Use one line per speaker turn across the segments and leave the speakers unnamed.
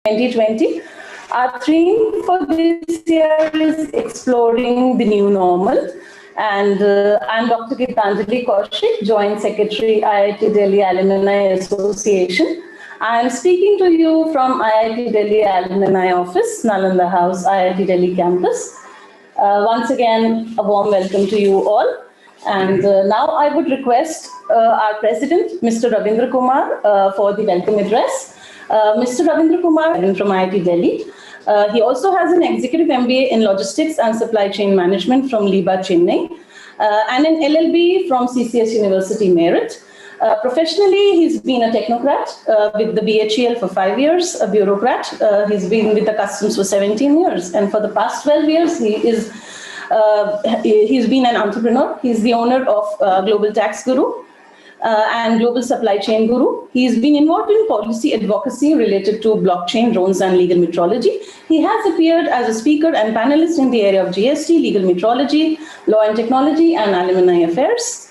2020. Our theme for this year is exploring the new normal. And I'm Dr. Gitanjali Kaushik, Joint Secretary, IIT Delhi Alumni Association. I'm speaking to you from IIT Delhi Alumni Office, Nalanda House, IIT Delhi campus. Once again, a warm welcome to you all. And now I would request our President, Mr. Ravindra Kumar, for the welcome address. Mr. Ravindra Kumar from IIT Delhi. He also has an executive MBA in logistics and supply chain management from LIBA, Chennai, and an LLB from CCS University, Meerut. Professionally, he's been a technocrat with the BHEL for 5 years, a bureaucrat. He's been with the customs for 17 years, and for the past 12 years, he's been an entrepreneur. He's the owner of Global Tax Guru and Global Supply Chain Guru. He's been involved in policy advocacy related to blockchain, drones, and legal metrology. He has appeared as a speaker and panelist in the area of GST, legal metrology, law and technology, and alumni affairs.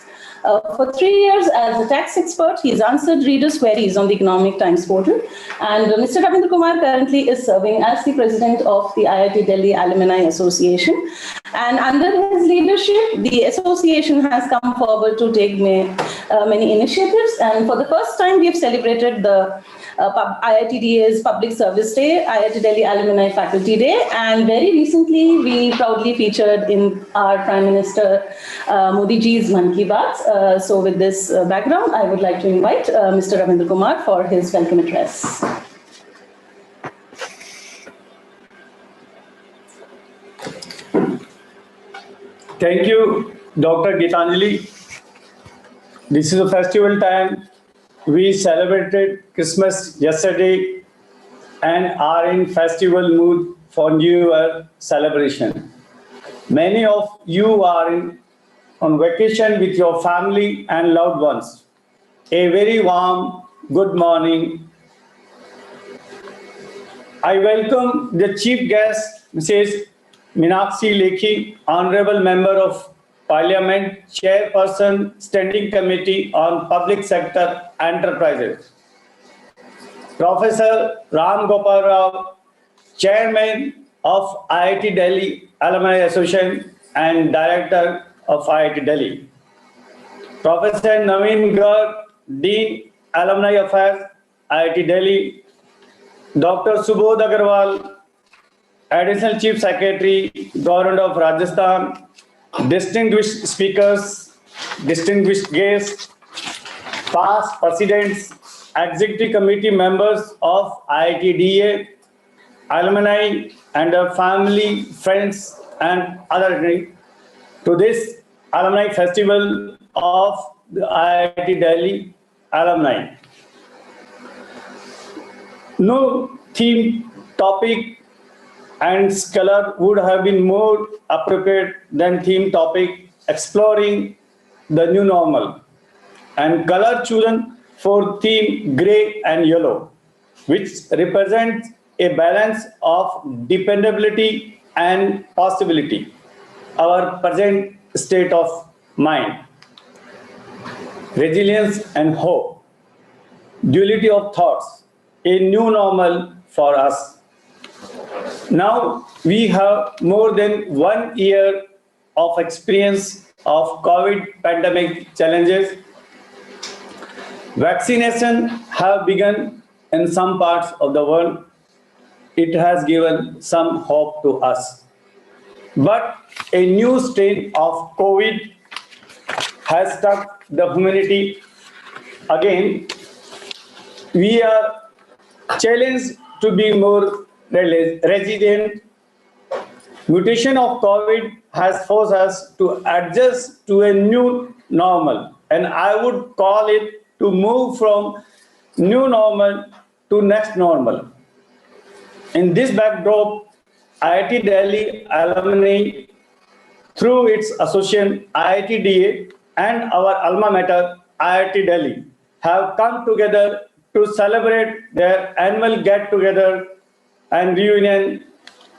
For 3 years as a tax expert, he's answered readers' queries on the Economic Times portal. And Mr. Ravindra Kumar currently is serving as the president of the IIT Delhi Alumni Association. And under his leadership, the association has come forward to take many initiatives. And for the first time, we have celebrated the IITDA's Public Service Day, IIT Delhi Alumni Faculty Day, and very recently we proudly featured in our Prime Minister Modi ji's Mann Ki Baat. So with this background, I would like to invite Mr. Ravindra Kumar for his welcome address.
Thank you, Dr. Gitanjali. This is a festival time. We celebrated Christmas yesterday and are in festival mood for New Year celebration. Many of you are on vacation with your family and loved ones. A very warm good morning. I welcome the chief guest, Mrs. Meenakshi Lekhi, Honorable Member of Parliament, Chairperson, Standing Committee on Public Sector Enterprises. Professor Ram Gopal Rao, Chairman of IIT Delhi Alumni Association and Director of IIT Delhi. Professor Naveen Garg, Dean Alumni Affairs, IIT Delhi. Dr. Subodh Agarwal, Additional Chief Secretary, Government of Rajasthan. Distinguished speakers, distinguished guests, past presidents, executive committee members of IITDA, alumni and their family, friends, and other to this alumni festival of the IIT Delhi alumni. No theme, topic, and scholar would have been more appropriate than theme topic exploring the new normal, and color chosen for theme gray and yellow, which represents a balance of dependability and possibility, our present state of mind, resilience and hope, duality of thoughts, a new normal for us. Now we have more than 1 year of experience of COVID pandemic challenges. Vaccination have begun in some parts of the world. It has given some hope to us. But a new strain of COVID has struck the humanity again. We are challenged to be more resilient. Mutation of COVID has forced us to adjust to a new normal, and I would call it to move from new normal to next normal. In this backdrop, IIT Delhi alumni, through its association IITDA and our alma mater IIT Delhi, have come together to celebrate their annual get-together and reunion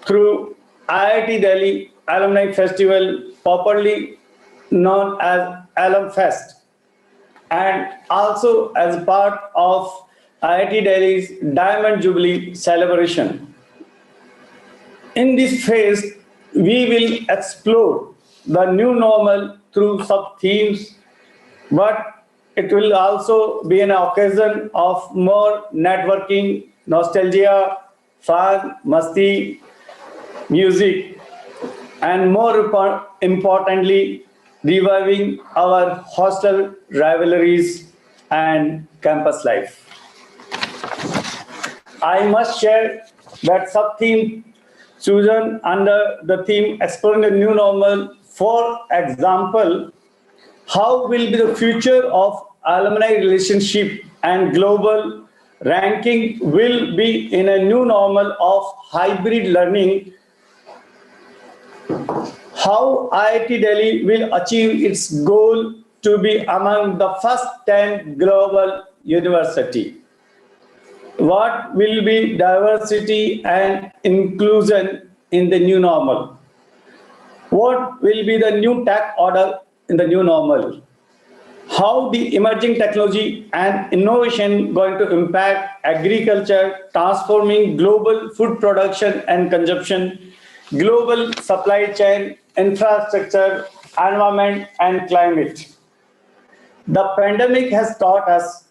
through IIT Delhi Alumni Festival, popularly known as Alum Fest, and also as part of IIT Delhi's Diamond Jubilee celebration. In this phase, we will explore the new normal through sub-themes, but it will also be an occasion of more networking, nostalgia, fun, masti, music, and more importantly, reviving our hostel rivalries and campus life. I must share that sub-theme chosen under the theme Exploring the New Normal. For example, how will be the future of alumni relationship and global ranking will be in a new normal of hybrid learning, how IIT Delhi will achieve its goal to be among the first 10 global university, what will be diversity and inclusion in the new normal, what will be the new tech order in the new normal, how the emerging technology and innovation going to impact agriculture, transforming global food production and consumption, global supply chain, infrastructure, environment, and climate. The pandemic has taught us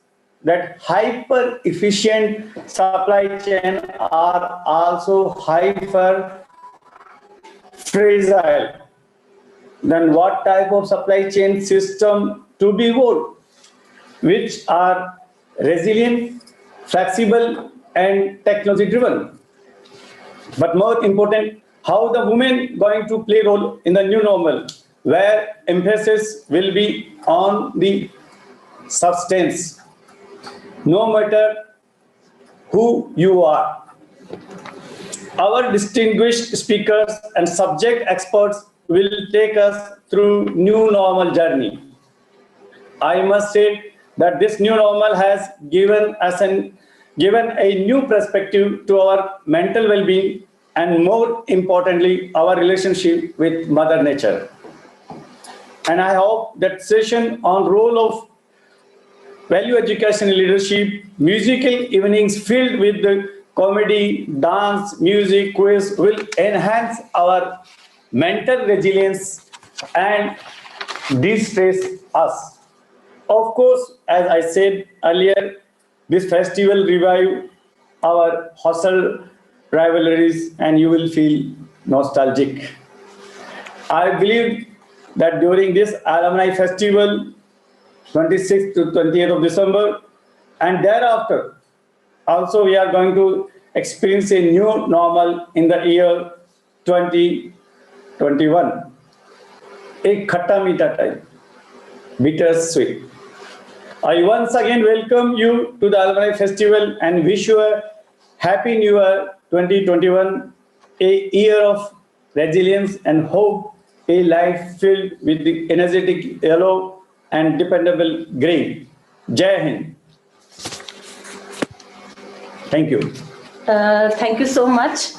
that hyper efficient supply chain are also hyper fragile. Then what type of supply chain system to be evolved, which are resilient, flexible, and technology driven? But more important, how the women going to play role in the new normal, where emphasis will be on the substance, no matter who you are. Our distinguished speakers and subject experts will take us through new normal journey. I must say that this new normal has given a new perspective to our mental well-being and, more importantly, our relationship with Mother Nature. And I hope that session on role of value education and leadership, musical evenings filled with the comedy, dance, music, quiz will enhance our mental resilience and de-stress us. Of course, as I said earlier, this festival revive our hostel rivalries and you will feel nostalgic. I believe that during this Alumni Festival, 26th to 28th of December, and thereafter, also we are going to experience a new normal in the year 2021. A khatta meeta time, bittersweet. I once again welcome you to the Alumni Festival and wish you a Happy New Year 2021, a year of resilience and hope, a life filled with the energetic yellow and dependable green. Jai Hind. Thank you.
Thank you so much,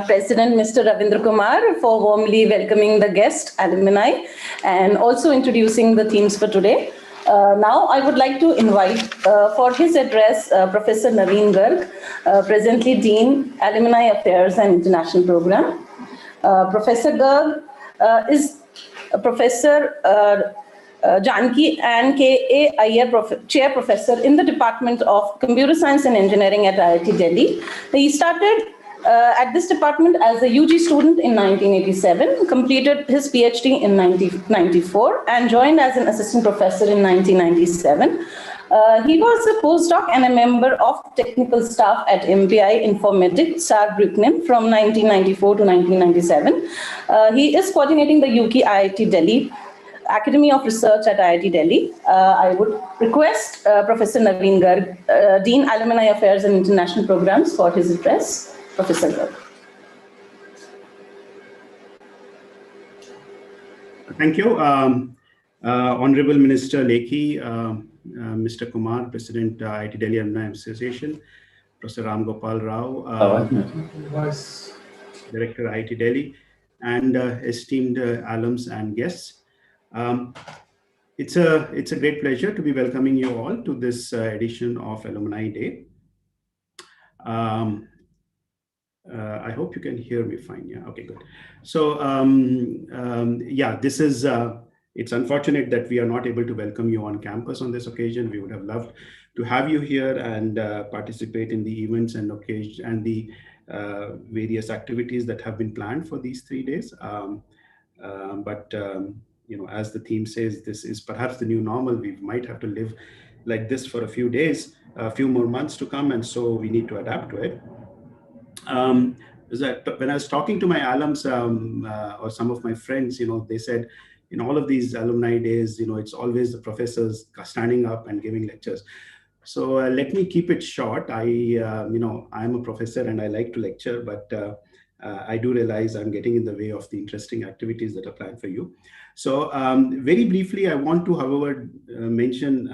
President Mr. Ravindra Kumar, for warmly welcoming the guest alumni and also introducing the themes for today. Now, I would like to invite for his address Professor Naveen Garg, presently Dean, Alumni Affairs and International Program. Professor Garg is a Professor Janki and K.A. Iyer Chair Professor in the Department of Computer Science and Engineering at IIT Delhi. He started at this department as a UG student in 1987, completed his PhD in 1994, and joined as an assistant professor in 1997. He was a postdoc and a member of technical staff at MPI Informatics, Saarbrücken from 1994 to 1997. He is coordinating the UK IIT Delhi Academy of Research at IIT Delhi. I would request Professor Naveen Garg, Dean Alumni Affairs and International Programs, for his address. Professor Garg.
Thank you. Honorable Minister Lekhi, Mr. Kumar, President IIT Delhi Alumni Association, Professor Ram Gopal Rao, Director IIT Delhi, and esteemed alums and guests. It's a great pleasure to be welcoming you all to this edition of Alumni Day. I hope you can hear me fine. Yeah. Okay, good. So, yeah, this is, it's unfortunate that we are not able to welcome you on campus on this occasion. We would have loved to have you here and participate in the events and occasion and the various activities that have been planned for these 3 days. But you know, as the theme says, this is perhaps the new normal. We might have to live like this for a few days, a few more months to come, and so we need to adapt to it. Is that when I was talking to my alums or some of my friends, you know, they said in all of these alumni days, you know, it's always the professors standing up and giving lectures. So let me keep it short. You know, I'm a professor and I like to lecture, but I do realize I'm getting in the way of the interesting activities that are planned for you. So very briefly, I want to, however, mention,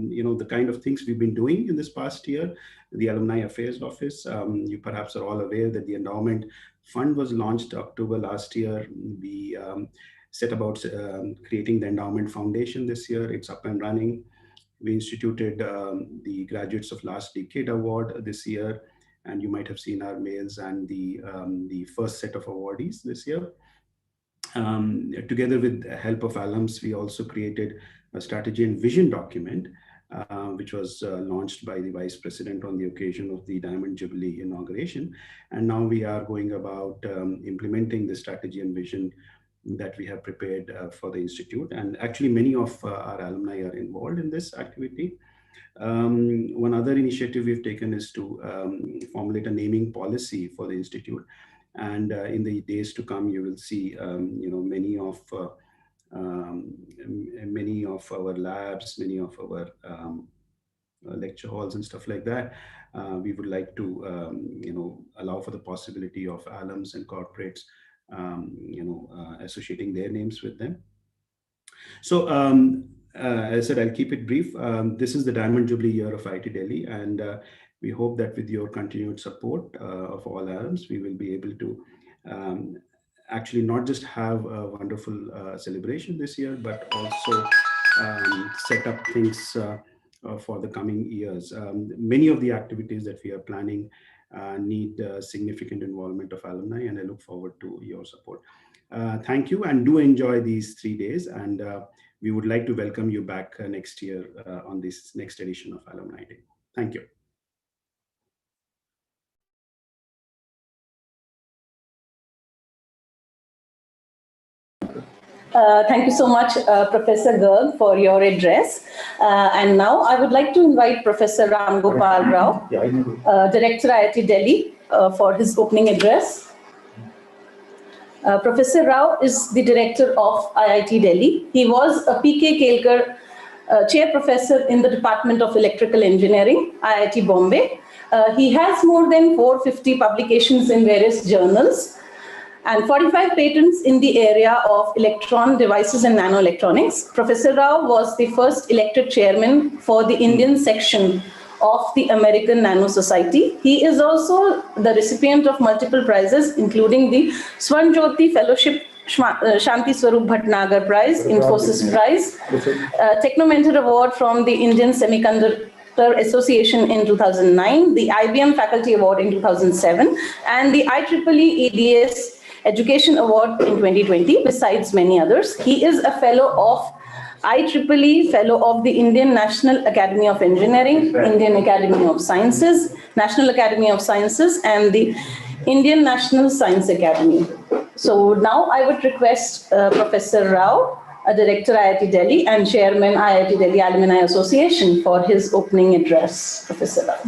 you know, the kind of things we've been doing in this past year. The Alumni Affairs Office, you perhaps are all aware that the endowment fund was launched October last year. We set about creating the endowment foundation this year. It's up and running. We instituted the Graduates of Last Decade Award this year, and you might have seen our mails and the first set of awardees this year. Together with the help of alums, we also created a strategy and vision document, which was launched by the Vice President on the occasion of the Diamond Jubilee inauguration. And now we are going about implementing the strategy and vision that we have prepared for the Institute. And actually many of our alumni are involved in this activity. One other initiative we've taken is to formulate a naming policy for the Institute. And in the days to come, you will see, you know, many of our labs, many of our lecture halls and stuff like that. We would like to, you know, allow for the possibility of alums and corporates, you know, associating their names with them. So as I said, I'll keep it brief. This is the Diamond Jubilee year of IIT Delhi, and we hope that with your continued support of all alums, we will be able to actually not just have a wonderful celebration this year, but also set up things for the coming years. Many of the activities that we are planning need significant involvement of alumni, and I look forward to your support. Thank you, and do enjoy these 3 days. And we would like to welcome you back next year on this next edition of Alumni Day. Thank you.
Thank you so much, Professor Garg, for your address. And now I would like to invite Professor Ram Gopal Rao, Director IIT Delhi, for his opening address. Professor Rao is the director of IIT Delhi. He was a P.K. Kelkar chair professor in the Department of Electrical Engineering, IIT Bombay. He has more than 450 publications in various journals and 45 patents in the area of electron devices and nanoelectronics. Professor Rao was the first elected chairman for the Indian section of the American Nano Society. He is also the recipient of multiple prizes, including the Swarn Jyoti Fellowship Shanti Swarup Bhatnagar Prize, Infosys Prize, Technomentor Award from the Indian Semiconductor Association in 2009, the IBM Faculty Award in 2007, and the IEEE EDS Education Award in 2020, besides many others. He is a fellow of IEEE, fellow of the Indian National Academy of Engineering, Indian Academy of Sciences, National Academy of Sciences, and the Indian National Science Academy. So now I would request Professor Rao, a Director IIT Delhi and Chairman IIT Delhi Alumni Association, for his opening address. Professor Rao.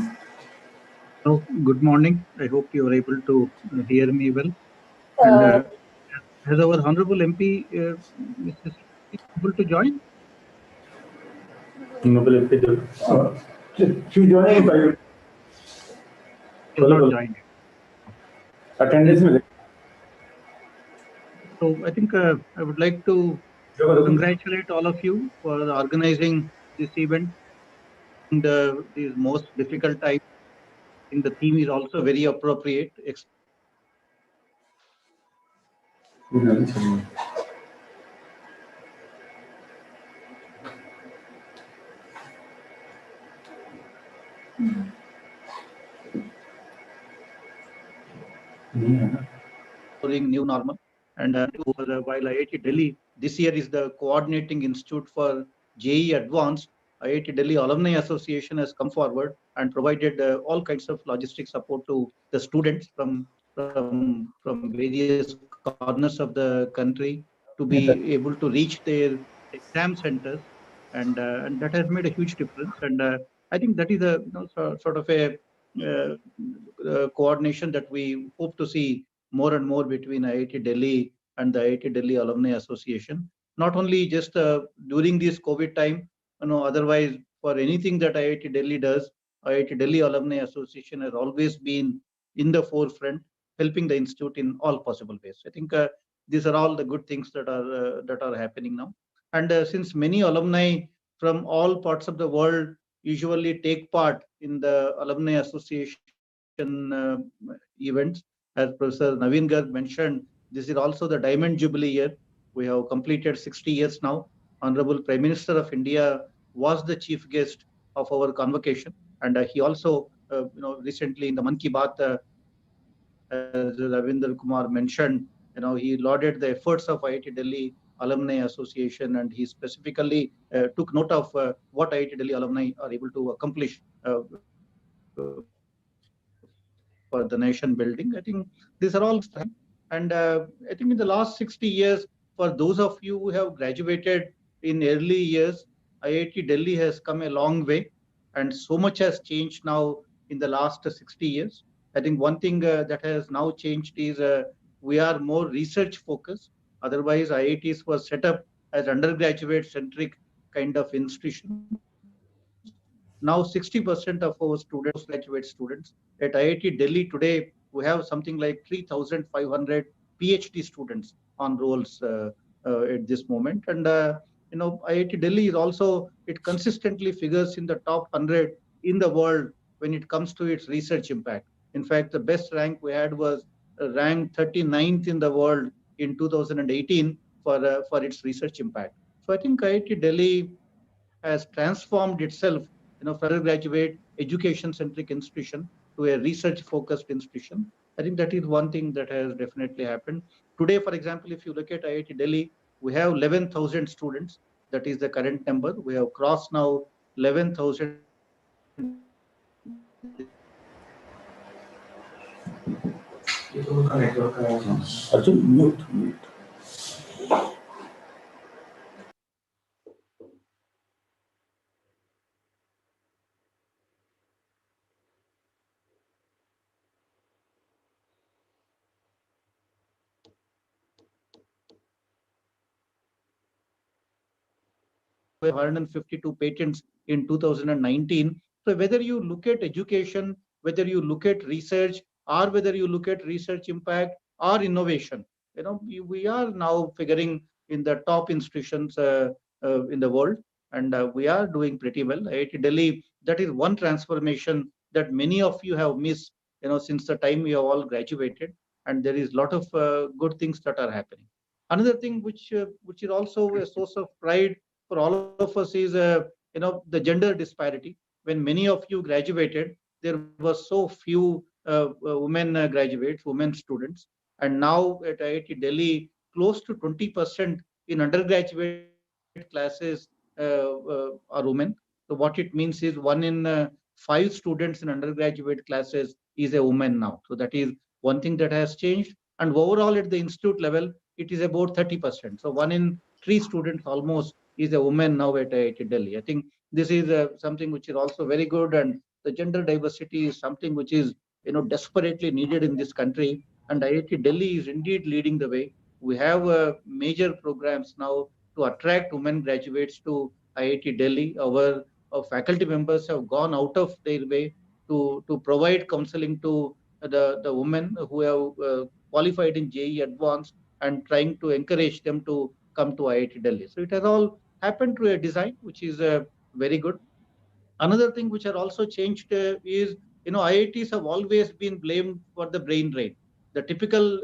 So, good morning. I hope you are able to hear me well. And has our Honorable MP, Mrs. able to join?
Honorable MP, she's joining by
She has not joined.
attendance.
So I think I would like to congratulate all of you for organizing this event in these most difficult times. I think the theme is also very appropriate. new normal. And while IIT Delhi this year is the coordinating institute for JEE Advanced, IIT Delhi Alumni Association has come forward and provided all kinds of logistic support to the students from various corners of the country to be able to reach their exam centers, and that has made a huge difference. And I think that is a sort of a coordination that we hope to see more and more between IIT Delhi and the IIT Delhi Alumni Association. Not only just during this COVID time, otherwise for anything that IIT Delhi does, IIT Delhi Alumni Association has always been in the forefront, helping the institute in all possible ways. I think these are all the good things that are happening now. And since many alumni from all parts of the world usually take part in the Alumni Association events, as Professor Naveen Garg mentioned, this is also the Diamond Jubilee year. We have completed 60 years now. Honorable Prime Minister of India was the chief guest of our convocation, and he also, recently in the Mann Ki Baat, as Ravindra Kumar mentioned, he lauded the efforts of IIT Delhi Alumni Association, and he specifically took note of what IIT Delhi alumni are able to accomplish for the nation building. I think these are all, and I think in the last 60 years, for those of you who have graduated in early years, IIT Delhi has come a long way, and so much has changed now in the last 60 years. I think one thing that has now changed is we are more research focused. Otherwise, IITs were set up as undergraduate centric kind of institution. Now 60% of our students, postgraduate students at IIT Delhi today, we have something like 3,500 PhD students on rolls at this moment. And IIT Delhi is also, it consistently figures in the top 100 in the world when it comes to its research impact. In fact, the best rank we had was ranked 39th in the world in 2018 for its research impact. So I think IIT Delhi has transformed itself, from a graduate education-centric institution to a research-focused institution. I think that is one thing that has definitely happened. Today, for example, if you look at IIT Delhi, we have 11,000 students. That is the current number. We have crossed now 11,000.
Mute.
152 patents in 2019. So whether you look at education, whether you look at research, or whether you look at research impact or innovation, we are now figuring in the top institutions in the world, and we are doing pretty well. IIT Delhi, that is one transformation that many of you have missed, since the time we have all graduated, and there is a lot of good things that are happening. Another thing which is also a source of pride for all of us is the gender disparity. When many of you graduated, there were so few women graduates, women students, and now at IIT Delhi, close to 20% in undergraduate classes are women. So what it means is 1 in 5 students in undergraduate classes is a woman now. So that is one thing that has changed. And overall at the institute level, it is about 30%. So 1 in 3 students almost is a woman now at IIT Delhi. I think this is something which is also very good, and the gender diversity is something which is desperately needed in this country, and IIT Delhi is indeed leading the way. We have major programs now to attract women graduates to IIT Delhi. Our faculty members have gone out of their way to provide counseling to the women who have qualified in JEE Advanced, and trying to encourage them to come to IIT Delhi. So it has all happened through a design which is very good. Another thing which has also changed is, IITs have always been blamed for the brain drain. The typical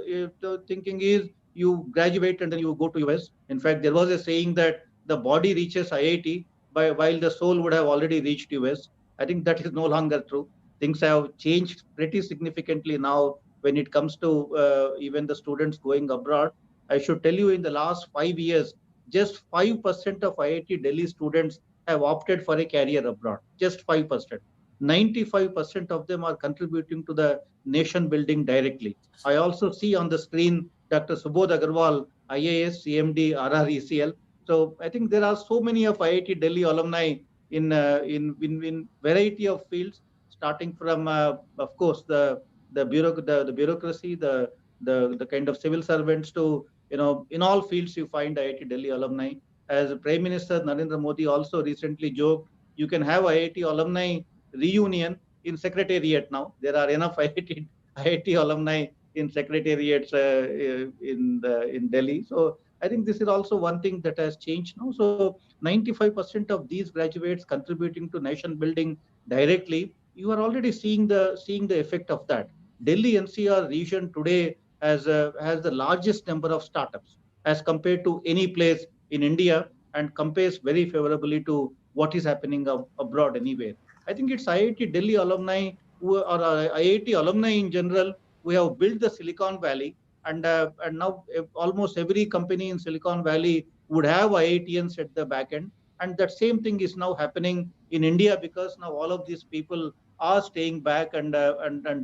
thinking is you graduate and then you go to US. In fact, there was a saying that the body reaches IIT while the soul would have already reached US. I think that is no longer true. Things have changed pretty significantly now when it comes to even the students going abroad. I should tell you, in the last 5 years, just 5% of IIT Delhi students have opted for a career abroad. Just 5%. 95% of them are contributing to the nation building directly. I also see on the screen Dr. Subodh Agarwal, IAS, CMD, RRECL. So I think there are so many of IIT Delhi alumni in variety of fields, starting from of course the bureaucracy, the kind of civil servants to, in all fields you find IIT Delhi alumni. As Prime Minister Narendra Modi also recently joked, you can have IIT alumni reunion in secretariat now. There are enough IIT alumni in secretariats in Delhi. So I think this is also one thing that has changed now. So 95% of these graduates contributing to nation building directly, you are already seeing the effect of that. Delhi NCR region today has the largest number of startups as compared to any place in India, and compares very favorably to what is happening abroad anywhere. I think it's IIT Delhi alumni or IIT alumni in general. We have built the Silicon Valley, and now almost every company in Silicon Valley would have IITians at the back end. And that same thing is now happening in India, because now all of these people are staying back and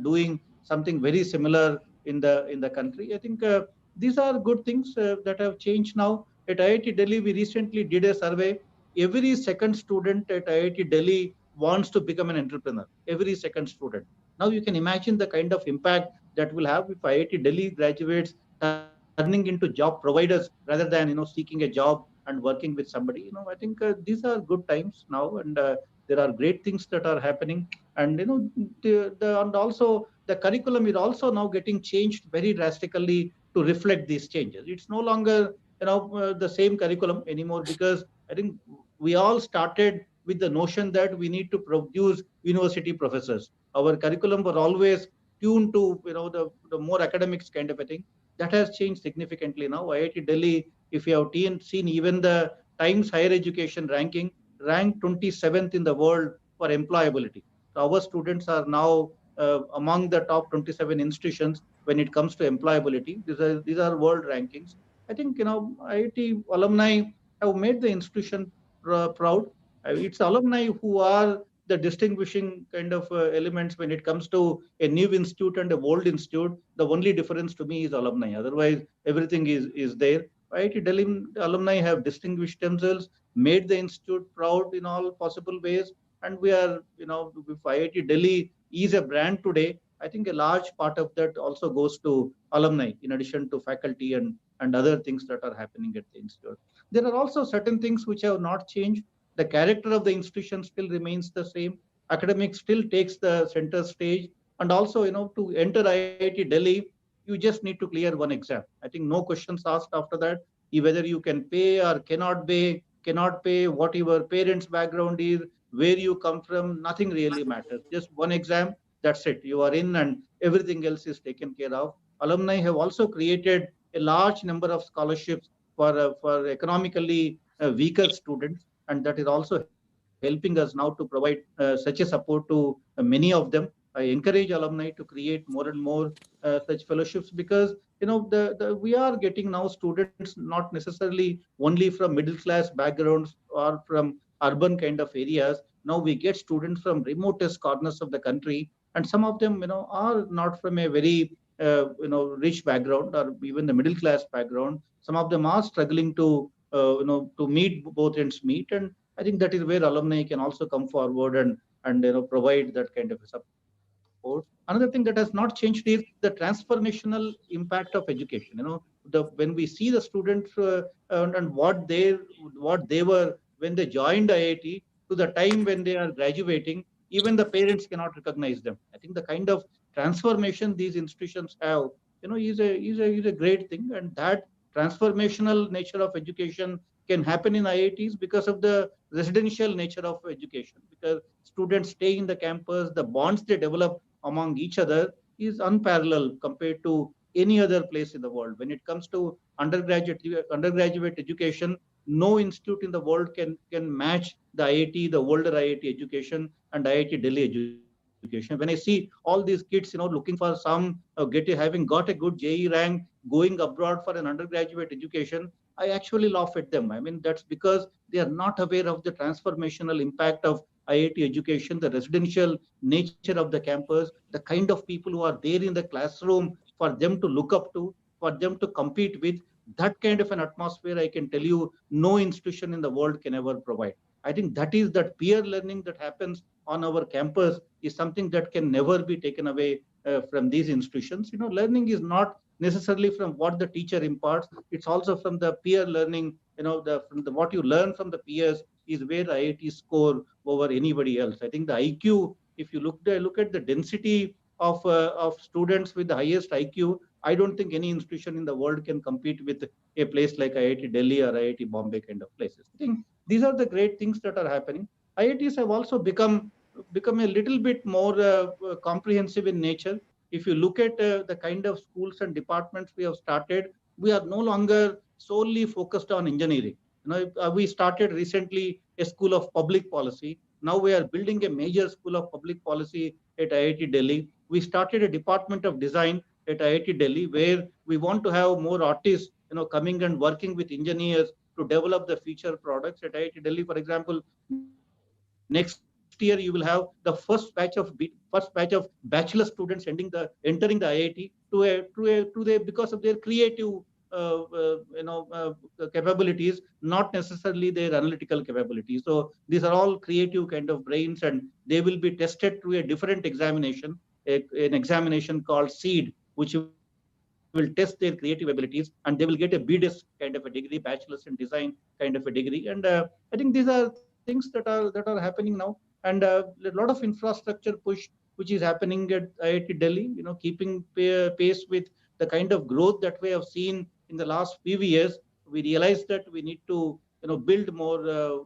doing something very similar in the country. I think these are good things that have changed now. At IIT Delhi, we recently did a survey. Every second student at IIT Delhi wants to become an entrepreneur. Every second student. Now you can imagine the kind of impact that will have if IIT Delhi graduates turning into job providers rather than seeking a job and working with somebody. I think these are good times now, and there are great things that are happening. And and also the curriculum is also now getting changed very drastically to reflect these changes. It's no longer the same curriculum anymore, because I think we all started with the notion that we need to produce university professors. Our curriculum were always tuned to the more academics kind of a thing. That has changed significantly now. IIT Delhi, if you have seen even the Times Higher Education ranking, ranked 27th in the world for employability. So our students are now among the top 27 institutions when it comes to employability. These are world rankings. I think IIT alumni have made the institution proud. It's alumni who are the distinguishing kind of elements when it comes to a new institute and a old institute. The only difference to me is alumni. Otherwise, everything is there. IIT Delhi alumni have distinguished themselves, made the institute proud in all possible ways, and we are, if IIT Delhi is a brand today, I think a large part of that also goes to alumni, in addition to faculty and other things that are happening at the institute. There are also certain things which have not changed. The character of the institution still remains the same. Academics still takes the center stage. And also, to enter IIT Delhi, you just need to clear one exam. I think no questions asked after that. Whether you can pay or cannot pay, what your parents' background is, where you come from, nothing really matters. Just one exam, that's it. You are in, and everything else is taken care of. Alumni have also created a large number of scholarships for economically weaker students, and that is also helping us now to provide such a support to many of them. I encourage alumni to create more and more such fellowships, because we are getting now students not necessarily only from middle class backgrounds or from urban kind of areas. Now we get students from remotest corners of the country, and some of them are not from a very rich background or even the middle class background. Some of them are struggling to to meet both ends meet, and I think that is where alumni can also come forward and provide that kind of support. Another thing that has not changed is the transformational impact of education. When we see the students and what they were when they joined IIT to the time when they are graduating, even the parents cannot recognize them. I think the kind of transformation these institutions have, is a great thing, and that transformational nature of education can happen in IITs because of the residential nature of education. Because students stay in the campus, the bonds they develop among each other is unparalleled compared to any other place in the world. When it comes to undergraduate education, no institute in the world can match the IIT, the older IIT education and IIT Delhi education. education. When I see all these kids, looking for some, having got a good JEE rank, going abroad for an undergraduate education, I actually laugh at them. I mean, that's because they are not aware of the transformational impact of IIT education, the residential nature of the campus, the kind of people who are there in the classroom for them to look up to, for them to compete with. That kind of an atmosphere, I can tell you, no institution in the world can ever provide. I think that peer learning that happens on our campus is something that can never be taken away from these institutions. Learning is not necessarily from what the teacher imparts. It's also from the peer learning. What you learn from the peers is where IIT score over anybody else. I think the IQ, if you look at the density of students with the highest IQ, I don't think any institution in the world can compete with a place like IIT Delhi or IIT Bombay kind of places. I think these are the great things that are happening. IITs have also become a little bit more comprehensive in nature. If you look at the kind of schools and departments we have started, we are no longer solely focused on engineering. We started recently a school of public policy. Now we are building a major school of public policy at IIT Delhi. We started a department of design at IIT Delhi, where we want to have more artists, coming and working with engineers to develop the future products at IIT Delhi. For example, next year you will have the first batch of bachelor students entering the IIT because of their creative capabilities, not necessarily their analytical capabilities. So these are all creative kind of brains, and they will be tested through a different examination, an examination called SEED, which will test their creative abilities, and they will get a BDIS kind of a degree, bachelor's in design kind of a degree. And I think these are things that are happening now, and a lot of infrastructure push which is happening at IIT Delhi, keeping pace with the kind of growth that we have seen in the last few years. We realize that we need to build more,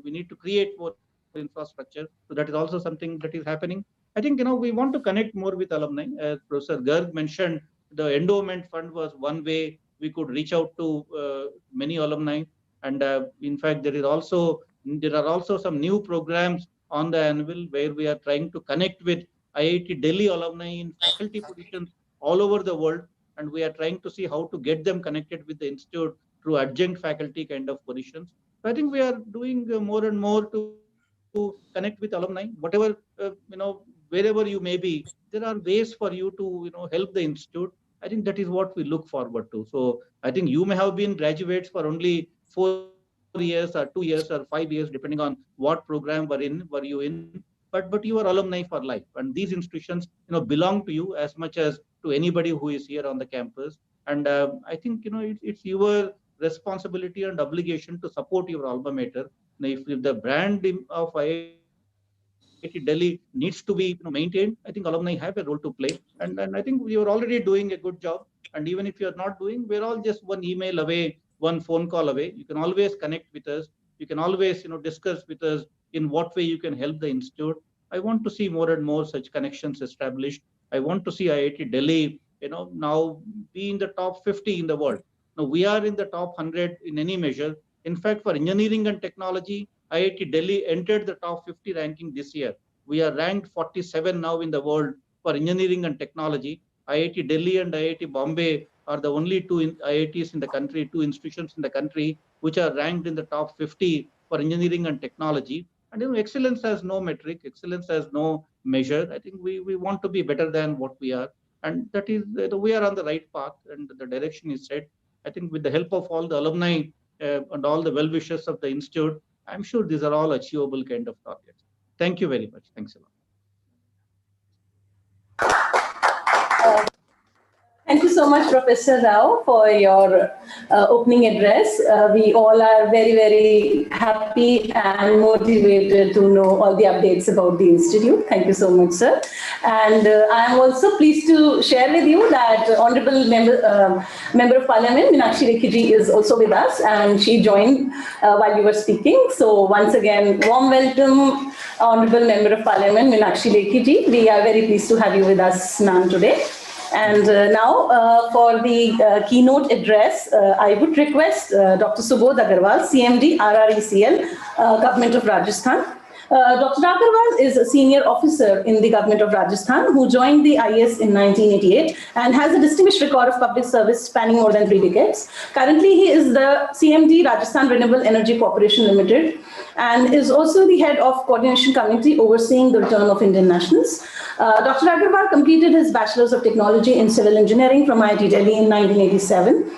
we need to create more infrastructure. So that is also something that is happening. I think we want to connect more with alumni. As Professor Garg mentioned, the endowment fund was one way we could reach out to many alumni. And in fact, there are also some new programs on the anvil where we are trying to connect with IIT Delhi alumni in faculty positions all over the world. And we are trying to see how to get them connected with the institute through adjunct faculty kind of positions. So I think we are doing more and more to connect with alumni, whatever, wherever you may be. There are ways for you to, help the institute. I think that is what we look forward to. So I think you may have been graduates for only 4 years or 2 years or 5 years, depending on what program were you in. But you are alumni for life, and these institutions, belong to you as much as to anybody who is here on the campus. And I think it's your responsibility and obligation to support your alma mater. Now, if the brand of IIT Delhi needs to be maintained, I think alumni have a role to play, and I think we are already doing a good job. And even if you are not doing, we're all just one email away, one phone call away. You can always connect with us. You can always discuss with us in what way you can help the institute. I want to see more and more such connections established. I want to see IIT Delhi now be in the top 50 in the world. Now we are in the top 100 in any measure. In fact, for engineering and technology, IIT Delhi entered the top 50 ranking this year. We are ranked 47 now in the world for engineering and technology. IIT Delhi and IIT Bombay are the only two IITs in the country, two institutions in the country, which are ranked in the top 50 for engineering and technology. And excellence has no metric, excellence has no measure. I think we want to be better than what we are. And that is, we are on the right path, and the direction is set. I think with the help of all the alumni and all the well-wishers of the institute, I'm sure these are all achievable kind of targets. Thank you very much. Thanks a lot.
Thank you so much, Professor Rao, for your opening address. We all are very, very happy and motivated to know all the updates about the Institute. Thank you so much, sir. And I am also pleased to share with you that Honorable Member of Parliament, Meenakshi Lekhi ji, is also with us, and she joined while you were speaking. So once again, warm welcome, Honorable Member of Parliament, Meenakshi Lekhi ji. We are very pleased to have you with us, ma'am, today. And now for the keynote address, I would request Dr. Subodh Agarwal, CMD, RRECL, Government of Rajasthan. Dr. Agarwal is a senior officer in the government of Rajasthan who joined the IS in 1988 and has a distinguished record of public service spanning more than 3 decades. Currently, he is the CMD Rajasthan Renewable Energy Corporation Limited and is also the head of coordination committee overseeing the return of Indian nationals. Dr. Agarwal completed his Bachelor's of Technology in Civil Engineering from IIT Delhi in 1987.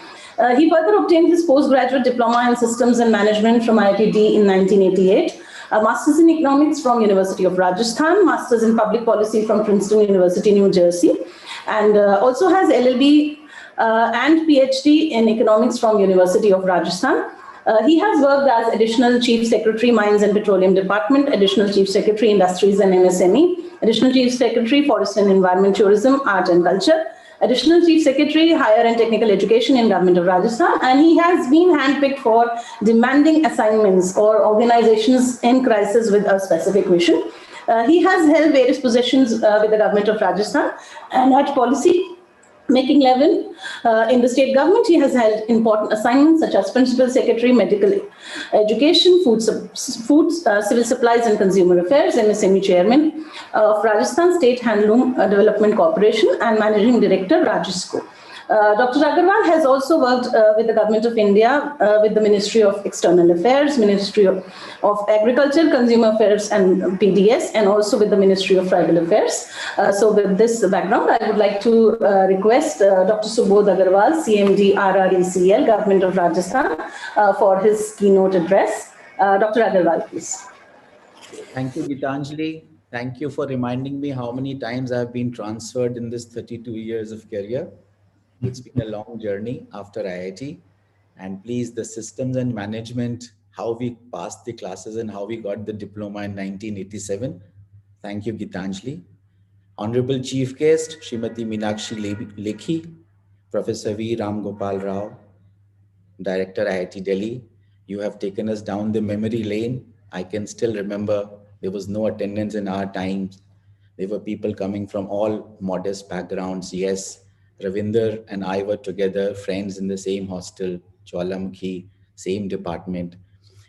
He further obtained his postgraduate diploma in Systems and Management from IIT in 1988, a Master's in Economics from University of Rajasthan, Master's in Public Policy from Princeton University, New Jersey, and also has LLB and PhD in Economics from University of Rajasthan. He has worked as Additional Chief Secretary, Mines and Petroleum Department, Additional Chief Secretary, Industries and MSME, Additional Chief Secretary, Forest and Environment, Tourism, Art and Culture, Additional Chief Secretary, Higher and Technical Education in Government of Rajasthan, and he has been handpicked for demanding assignments or organizations in crisis with a specific vision. He has held various positions with the Government of Rajasthan, and at policy making level in the state government, he has held important assignments such as Principal Secretary, Medical Education, Civil Supplies and Consumer Affairs, MSME Chairman of Rajasthan State Handloom Development Corporation, and Managing Director, Rajisco. Dr. Agarwal has also worked with the Government of India, with the Ministry of External Affairs, Ministry of Agriculture, Consumer Affairs and PDS, and also with the Ministry of Tribal Affairs. So with this background, I would like to request Dr. Subodh Agarwal, CMD RRECL, Government of Rajasthan, for his keynote address. Dr. Agarwal, please.
Thank you, Gitanjali. Thank you for reminding me how many times I've been transferred in this 32 years of career. It's been a long journey after IIT, and please, the systems and management, how we passed the classes and how we got the diploma in 1987. Thank you, Gitanjali. Honorable Chief Guest, Srimati Meenakshi Lekhi, Professor V. Ram Gopal Rao, Director IIT Delhi. You have taken us down the memory lane. I can still remember there was no attendance in our times. There were people coming from all modest backgrounds. Yes, Ravinder and I were together, friends in the same hostel, Jwalamukhi, same department.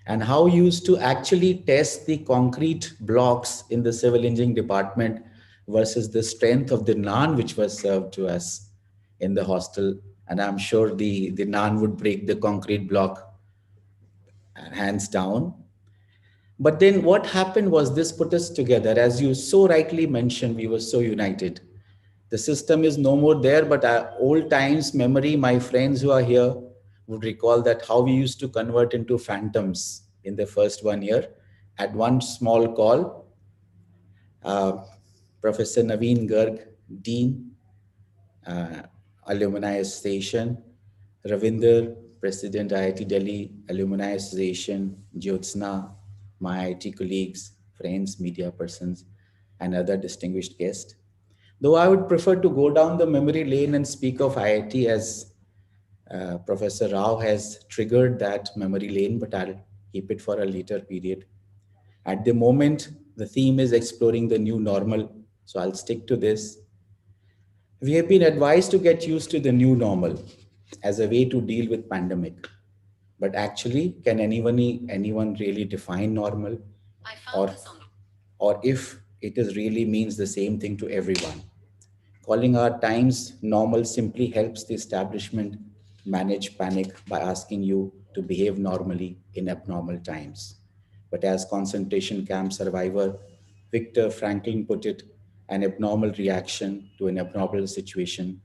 And how you used to actually test the concrete blocks in the civil engineering department versus the strength of the naan which was served to us in the hostel. And I'm sure the naan would break the concrete block hands down. But then what happened was this put us together. As you so rightly mentioned, we were so united. The system is no more there, but our old times memory, my friends who are here would recall that how we used to convert into phantoms in the first 1 year. At one small call, Professor Naveen Garg, Dean, Alumni Association, Ravinder, President IIT Delhi, Alumni Association, Jyotsna, my IIT colleagues, friends, media persons, and other distinguished guests. Though I would prefer to go down the memory lane and speak of IIT as Professor Rao has triggered that memory lane, but I'll keep it for a later period. At the moment, the theme is exploring the new normal, so I'll stick to this. We have been advised to get used to the new normal as a way to deal with pandemic. But actually, can anyone really define normal? Or if it is really means the same thing to everyone. Calling our times normal simply helps the establishment manage panic by asking you to behave normally in abnormal times. But as concentration camp survivor Viktor Frankl put it, an abnormal reaction to an abnormal situation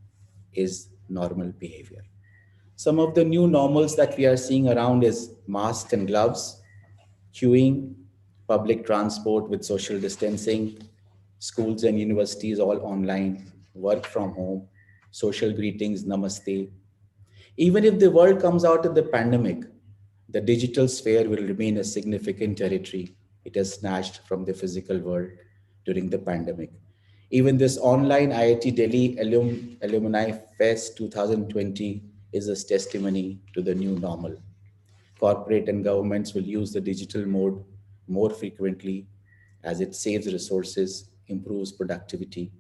is normal behavior. Some of the new normals that we are seeing around is masks and gloves, queuing, public transport with social distancing, schools and universities all online, work from home, social greetings, namaste. Even if the world comes out of the pandemic, the digital sphere will remain a significant territory it has snatched from the physical world during the pandemic. Even this online IIT Delhi Alumni Fest 2020 is a testimony to the new normal. Corporate and governments will use the digital mode more frequently as it saves resources, improves productivity.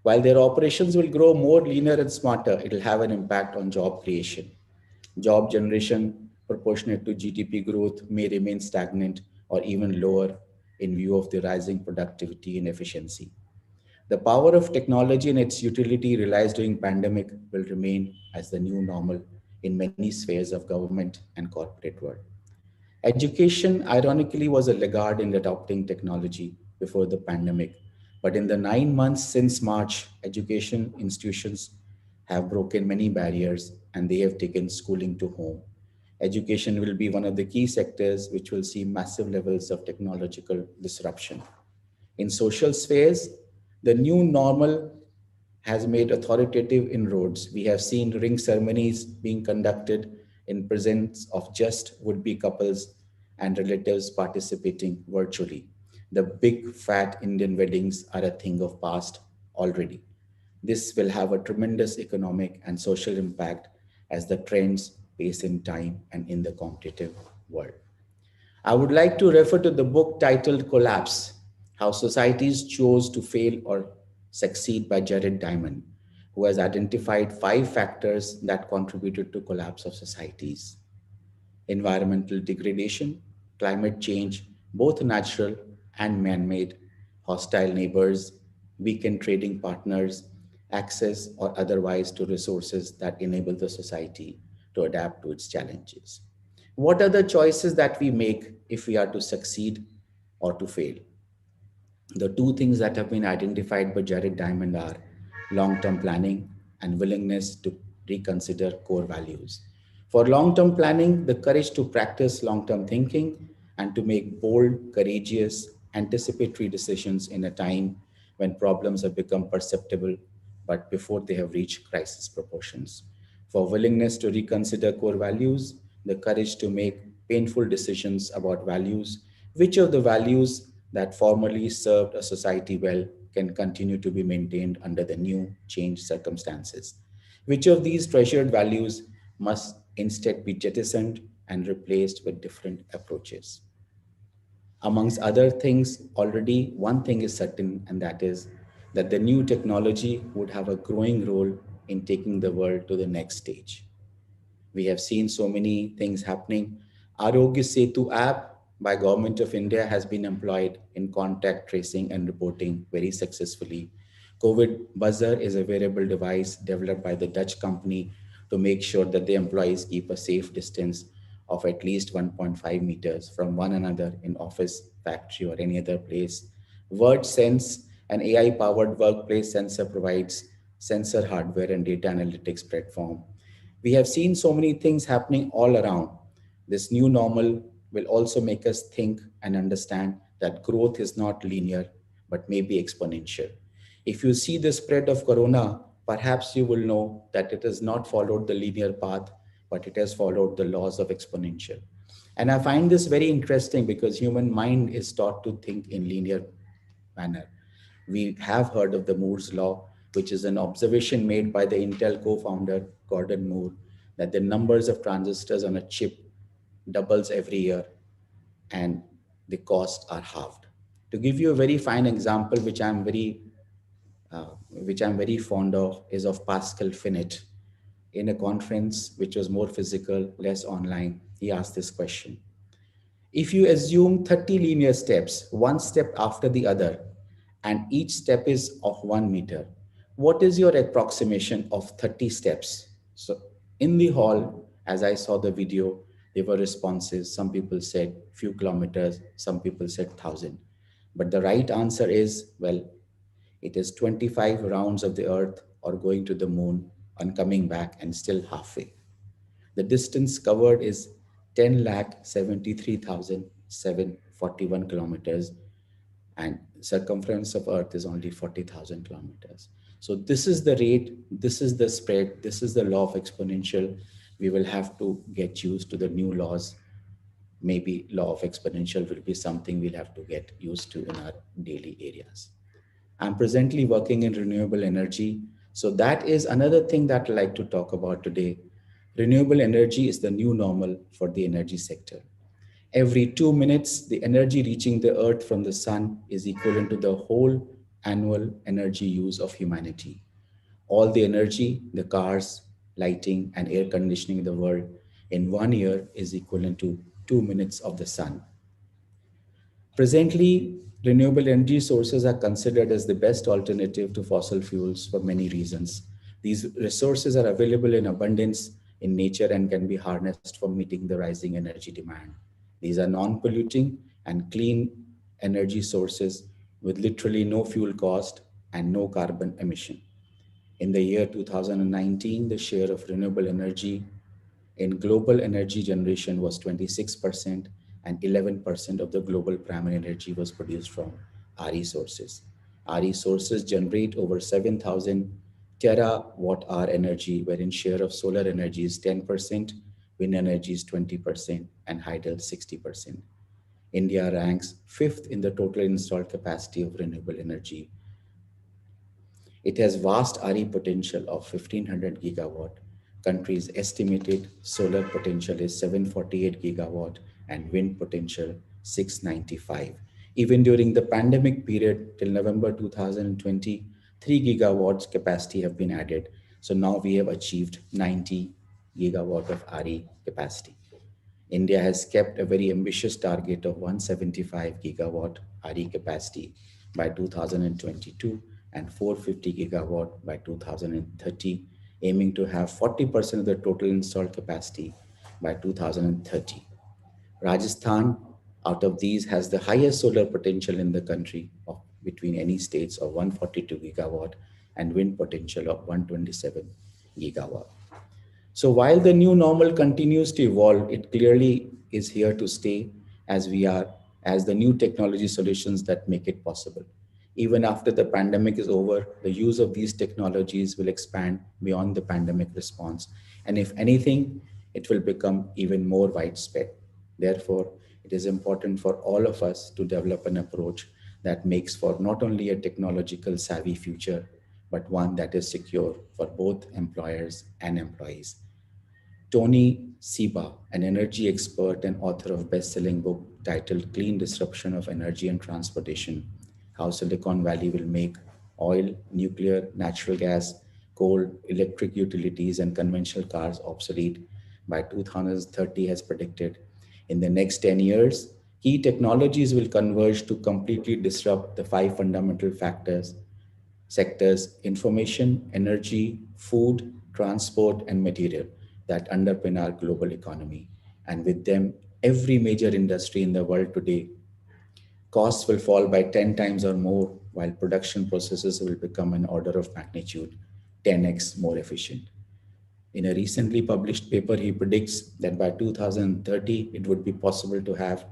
While their operations will grow more leaner and smarter, it will have an impact on job creation. Job generation proportionate to GDP growth may remain stagnant or even lower in view of the rising productivity and efficiency. The power of technology and its utility realized during pandemic will remain as the new normal in many spheres of government and corporate world. Education, ironically, was a laggard in adopting technology before the pandemic. But in the 9 months since March, education institutions have broken many barriers and they have taken schooling to home. Education will be one of the key sectors which will see massive levels of technological disruption. In social spheres, the new normal has made authoritative inroads. We have seen ring ceremonies being conducted in presence of just would-be couples and relatives participating virtually. The big fat Indian weddings are a thing of past already. This will have a tremendous economic and social impact as the trends pace in time and in the competitive world. I would like to refer to the book titled Collapse: How Societies Chose to Fail or Succeed by Jared Diamond, who has identified 5 factors that contributed to collapse of societies: environmental degradation, climate change, both natural and man-made, hostile neighbors, weakened trading partners, access or otherwise to resources that enable the society to adapt to its challenges. What are the choices that we make if we are to succeed or to fail? The 2 things that have been identified by Jared Diamond are long-term planning and willingness to reconsider core values. For long-term planning, the courage to practice long-term thinking and to make bold, courageous, anticipatory decisions in a time when problems have become perceptible, but before they have reached crisis proportions. For willingness to reconsider core values, the courage to make painful decisions about values, which of the values that formerly served a society well can continue to be maintained under the new changed circumstances. Which of these treasured values must instead be jettisoned and replaced with different approaches? Amongst other things, already one thing is certain, and that is that the new technology would have a growing role in taking the world to the next stage. We have seen so many things happening. Arogya Setu app by Government of India has been employed in contact tracing and reporting very successfully. COVID Buzzer is a wearable device developed by the Dutch company to make sure that the employees keep a safe distance of at least 1.5 meters from one another in office, factory, or any other place. WordSense, an AI-powered workplace sensor, provides sensor hardware and data analytics platform. We have seen so many things happening all around. This new normal will also make us think and understand that growth is not linear, but maybe exponential. If you see the spread of corona, perhaps you will know that it has not followed the linear path, but it has followed the laws of exponential. And I find this very interesting because human mind is taught to think in linear manner. We have heard of the Moore's law, which is an observation made by the Intel co-founder Gordon Moore, that the numbers of transistors on a chip doubles every year and the costs are halved. To give you a very fine example, which I'm very fond of, is of Pascal Finette. In a conference which was more physical, less online, he asked this question: if you assume 30 linear steps, one step after the other, and each step is of 1 meter, what is your approximation of 30 steps? So in the hall, as I saw the video, there were responses. Some people said few kilometers, some people said 1,000. But the right answer is, well, it is 25 rounds of the earth or going to the moon and coming back and still halfway. The distance covered is 10,73,741 kilometers, and circumference of earth is only 40,000 kilometers. So this is the rate, this is the spread, this is the law of exponential. We will have to get used to the new laws. Maybe law of exponential will be something we'll have to get used to in our daily areas. I'm presently working in renewable energy. So that is another thing that I'd like to talk about today. Renewable energy is the new normal for the energy sector. Every 2 minutes, the energy reaching the earth from the sun is equivalent to the whole annual energy use of humanity. All the energy, the cars, lighting, and air conditioning in the world in 1 year is equivalent to 2 minutes of the sun. Presently, renewable energy sources are considered as the best alternative to fossil fuels for many reasons. These resources are available in abundance in nature and can be harnessed for meeting the rising energy demand. These are non-polluting and clean energy sources with literally no fuel cost and no carbon emission. In the year 2019, the share of renewable energy in global energy generation was 26%, and 11% of the global primary energy was produced from RE sources. RE sources generate over 7,000 terawatt hour energy, wherein share of solar energy is 10%, wind energy is 20%, and hydel 60%. India ranks fifth in the total installed capacity of renewable energy. It has vast RE potential of 1500 gigawatt. Country's estimated solar potential is 748 gigawatt and wind potential 695. Even during the pandemic period till November 2020, 3 gigawatts capacity have been added. So now we have achieved 90 gigawatt of RE capacity. India has kept a very ambitious target of 175 gigawatt RE capacity by 2022 and 450 gigawatt by 2030, aiming to have 40% of the total installed capacity by 2030. Rajasthan, out of these, has the highest solar potential in the country of between any states of 142 gigawatt and wind potential of 127 gigawatt. So while the new normal continues to evolve, it clearly is here to stay as the new technology solutions that make it possible. Even after the pandemic is over, the use of these technologies will expand beyond the pandemic response. And if anything, it will become even more widespread. Therefore, it is important for all of us to develop an approach that makes for not only a technological savvy future, but one that is secure for both employers and employees. Tony Seba, an energy expert and author of best-selling book titled Clean Disruption of Energy and Transportation, How Silicon Valley Will Make Oil, Nuclear, Natural Gas, Coal, Electric Utilities, and Conventional Cars obsolete by 2030 has predicted. In the next 10 years, key technologies will converge to completely disrupt the 5 fundamental sectors: information, energy, food, transport, and material that underpin our global economy. And with them, every major industry in the world today. Costs will fall by 10 times or more, while production processes will become an order of magnitude 10x more efficient. In a recently published paper, he predicts that by 2030, it would be possible to have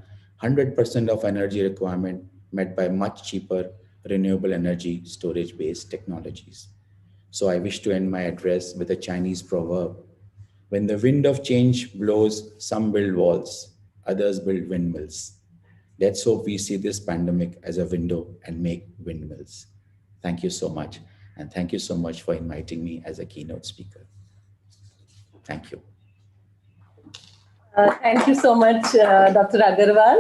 100% of energy requirement met by much cheaper renewable energy storage-based technologies. So I wish to end my address with a Chinese proverb: when the wind of change blows, some build walls, others build windmills. Let's hope we see this pandemic as a window and make windmills. Thank you so much. And thank you so much for inviting me as a keynote speaker. Thank you.
Thank you so much, Dr. Agarwal.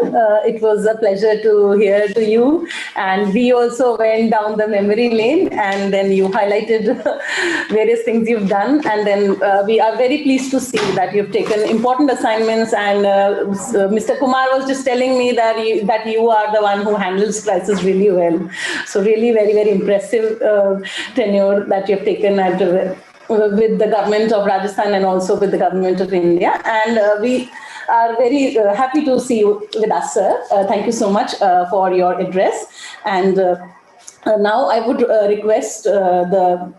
It was a pleasure to hear to you. And we also went down the memory lane, and then you highlighted various things you've done. And then we are very pleased to see that you've taken important assignments. And Mr. Kumar was just telling me that you are the one who handles crisis really well. So really very, very impressive tenure that you've taken with the government of Rajasthan and also with the government of India. And we are very happy to see you with us, sir. Thank you so much for your address. And now I would request the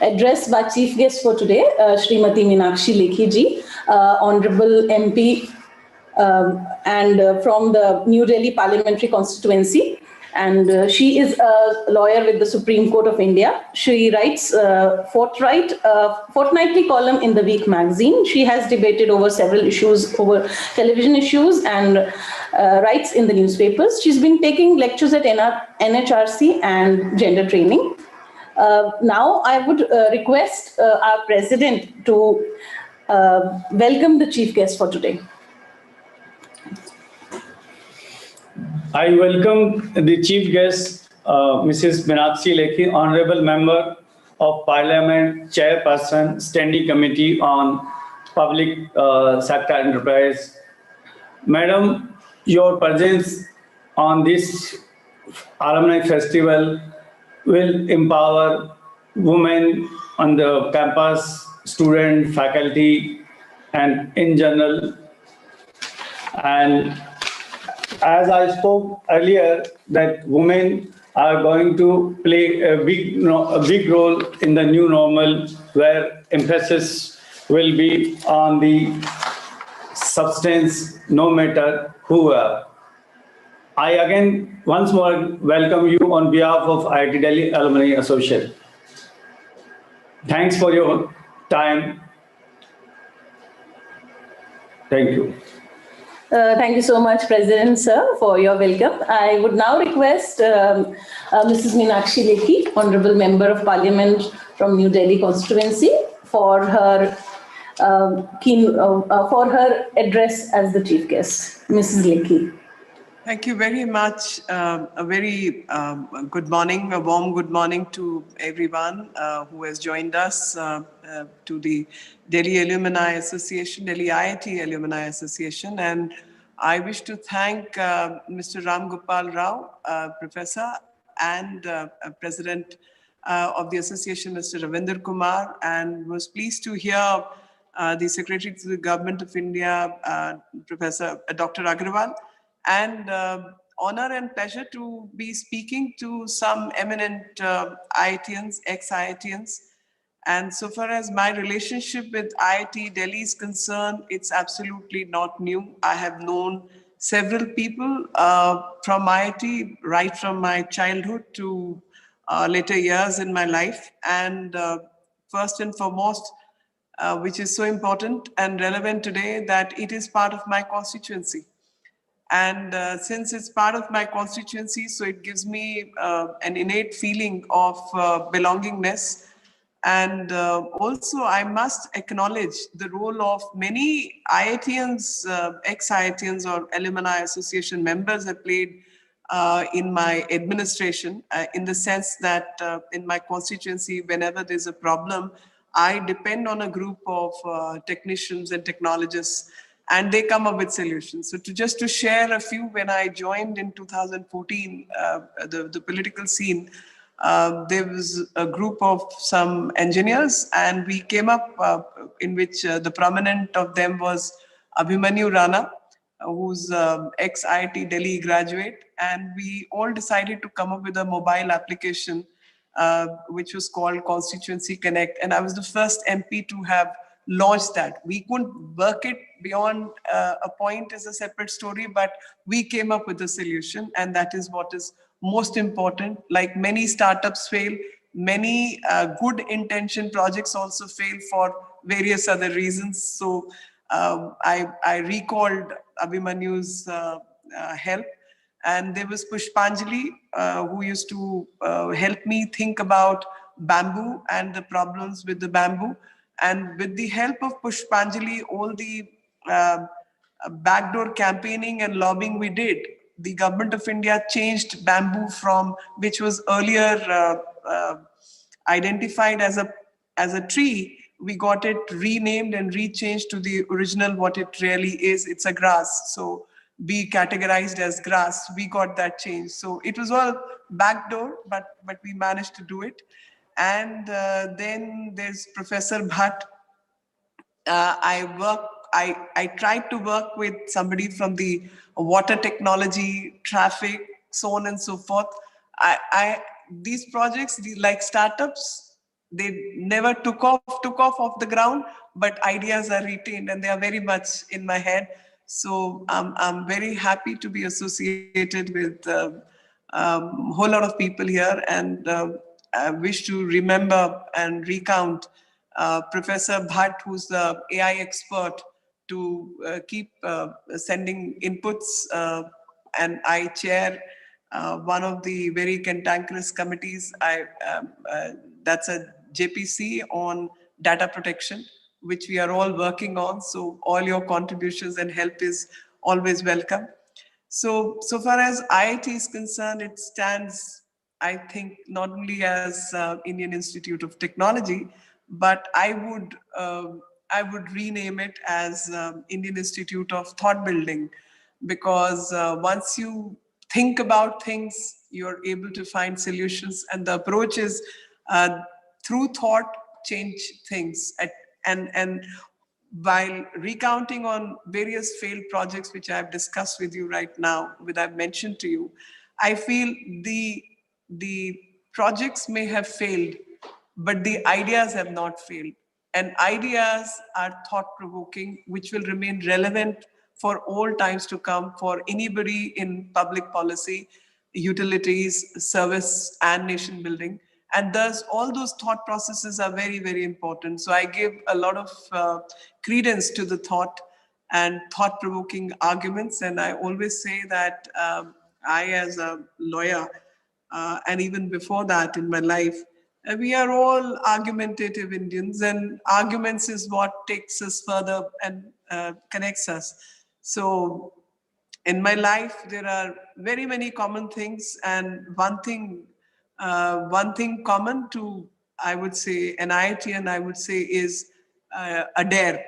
address by chief guest for today, Srimati Meenakshi Lekhi ji, Honorable MP and from the New Delhi Parliamentary Constituency. And she is a lawyer with the Supreme Court of India. She writes fortnightly column in The Week magazine. She has debated over several issues, over television issues, and writes in the newspapers. She's been taking lectures at NHRC and gender training. Now I would request our president to welcome the chief guest for today.
I welcome the chief guest, Mrs. Meenakshi Lekhi, Honorable Member of Parliament, Chairperson, Standing Committee on Public Sector Enterprise. Madam, your presence on this alumni festival will empower women on the campus, student, faculty, and in general. And as I spoke earlier, that women are going to play a big role in the new normal, where emphasis will be on the substance, no matter who are. I again once more welcome you on behalf of IIT Delhi Alumni Association. Thanks for your time. Thank you.
Thank you so much, President Sir, for your welcome. I would now request Mrs. Meenakshi Lekhi, Honorable Member of Parliament from New Delhi constituency, for her for her address as the chief guest. Mrs. Lekhi.
Thank you very much. A very good morning, a warm good morning to everyone who has joined us to the Delhi Alumni Association, Delhi IIT Alumni Association. And I wish to thank Mr. Ram Gopal Rao, Professor, and President of the Association, Mr. Ravinder Kumar, and was pleased to hear the Secretary to the Government of India, Professor Dr. Agarwal, and honor and pleasure to be speaking to some eminent IITians, ex-IITians. And so far as my relationship with IIT Delhi is concerned, it's absolutely not new. I have known several people from IIT right from my childhood to later years in my life. And first and foremost, which is so important and relevant today, that it is part of my constituency. And since it's part of my constituency, so it gives me an innate feeling of belongingness. And also, I must acknowledge the role of many IITians, ex-IITians or Alumni Association members have played in my administration, in the sense that in my constituency, whenever there's a problem, I depend on a group of technicians and technologists, and they come up with solutions. So just to share a few, when I joined in 2014, the political scene, there was a group of some engineers, and we came up in which the prominent of them was Abhimanyu Rana, who's ex-IIT Delhi graduate. And we all decided to come up with a mobile application, which was called Constituency Connect. And I was the first MP to have launched that. We couldn't work it beyond a point as a separate story, but we came up with a solution, and that is what is most important. Like many startups fail, many good intention projects also fail for various other reasons. So I recalled Abhimanyu's help, and there was Pushpanjali, who used to help me think about bamboo and the problems with the bamboo. And with the help of Pushpanjali, all the backdoor campaigning and lobbying we did, the government of India changed bamboo from, which was earlier identified as a tree, we got it renamed and rechanged to the original what it really is. It's a grass. So be categorized as grass. We got that change. So it was all backdoor, but we managed to do it. And then there's Professor Bhatt. I tried to work with somebody from the water technology, traffic, so on and so forth. These projects, like startups, they never took off the ground, but ideas are retained, and they are very much in my head. So I'm very happy to be associated with a whole lot of people here, and I wish to remember and recount Professor Bhatt, who's the AI expert, to keep sending inputs, and I chair one of the very cantankerous committees. That's a JPC on data protection, which we are all working on. So all your contributions and help is always welcome. So far as IIT is concerned, it stands, I think, not only as Indian Institute of Technology, but I would rename it as Indian Institute of Thought Building, because once you think about things, you're able to find solutions. And the approach is through thought, change things. And while recounting on various failed projects, which I've discussed with you right now, which I've mentioned to you, I feel the projects may have failed, but the ideas have not failed. And ideas are thought-provoking, which will remain relevant for all times to come for anybody in public policy, utilities, service, and nation building. And thus, all those thought processes are very, very important. So I give a lot of credence to the thought and thought-provoking arguments. And I always say that I, as a lawyer, and even before that in my life, we are all argumentative Indians, and arguments is what takes us further and connects us. So in my life, there are very many common things, and one thing common to, I would say, NIIT, and I would say is a dare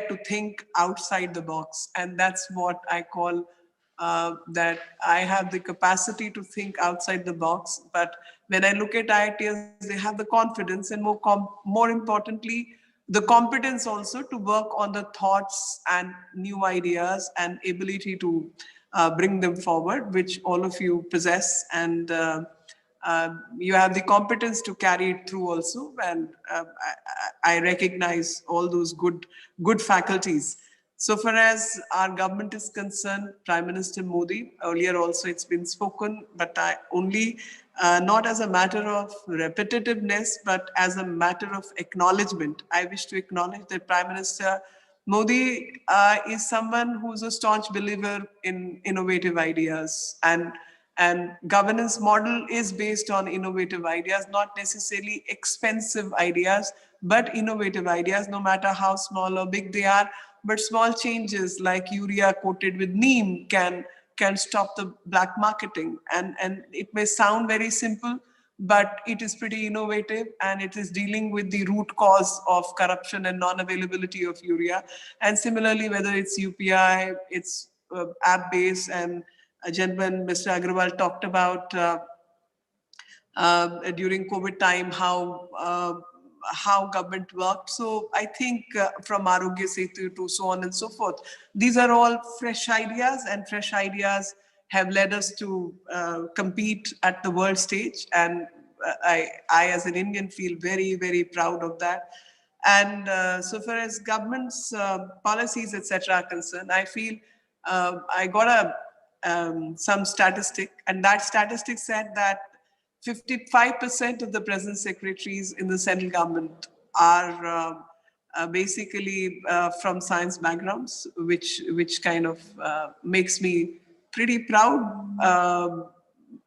to think outside the box. And that's what I call that I have the capacity to think outside the box. But when I look at IITians, they have the confidence and more importantly, the competence also to work on the thoughts and new ideas and ability to bring them forward, which all of you possess. And you have the competence to carry it through also. And I recognize all those good faculties. So far as our government is concerned, Prime Minister Modi, earlier also it's been spoken, but I only, not as a matter of repetitiveness, but as a matter of acknowledgement. I wish to acknowledge that Prime Minister Modi is someone who's a staunch believer in innovative ideas, and governance model is based on innovative ideas, not necessarily expensive ideas, but innovative ideas, no matter how small or big they are. But small changes like urea coated with neem can stop the black marketing. And it may sound very simple, but it is pretty innovative, and it is dealing with the root cause of corruption and non-availability of urea. And similarly, whether it's UPI, it's app-based, and a gentleman, Mr. Agrawal, talked about during COVID time how government worked. So I think from Arogya Setu to so on and so forth, these are all fresh ideas, and fresh ideas have led us to compete at the world stage. And I as an Indian feel very, very proud of that. And so far as government's policies, etc. are concerned, I feel I got some statistic, and that statistic said that 55% of the present secretaries in the central government are basically from science backgrounds, which kind of makes me pretty proud.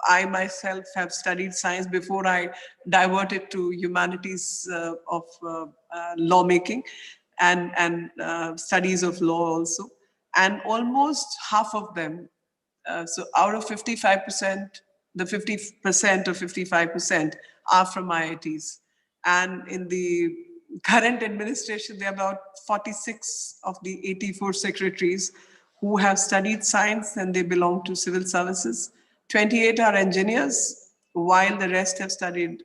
I myself have studied science before I diverted to humanities of lawmaking and studies of law also. And almost half of them, so out of 55%, the 50% or 55% are from IITs. And in the current administration, there are about 46 of the 84 secretaries who have studied science, and they belong to civil services. 28 are engineers, while the rest have studied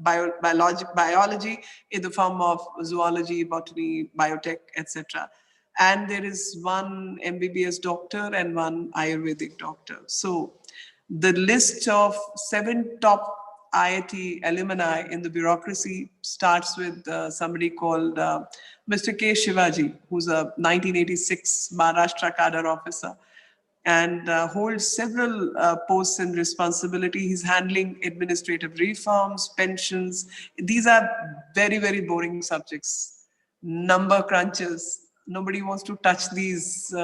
biology in the form of zoology, botany, biotech, etc. And there is one MBBS doctor and one Ayurvedic doctor. So the list of 7 top IIT alumni in the bureaucracy starts with somebody called Mr. K. Shivaji, who's a 1986 Maharashtra cadre officer, and holds several posts and responsibility. He's handling administrative reforms, pensions. These are very, very boring subjects. Number crunches. Nobody wants to touch these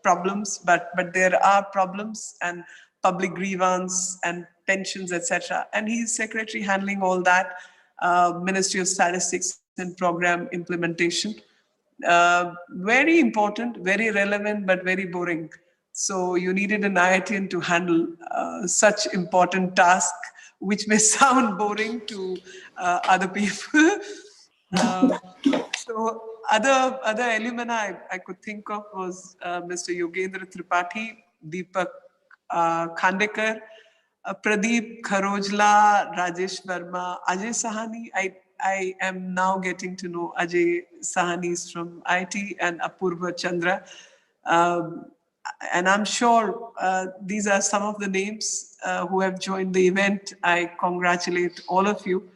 problems, but there are problems, and public grievance and pensions, etc. And he's secretary handling all that, Ministry of Statistics and Program Implementation. Very important, very relevant, but very boring. So you needed an IITian to handle such important task, which may sound boring to other people. So other alumni I could think of was Mr. Yogendra Tripathi, Deepak Khandekar, Pradeep Kharojla, Rajesh Verma, Ajay Sahani. I am now getting to know Ajay Sahani from IT, and Apurva Chandra. And I'm sure these are some of the names who have joined the event. I congratulate all of you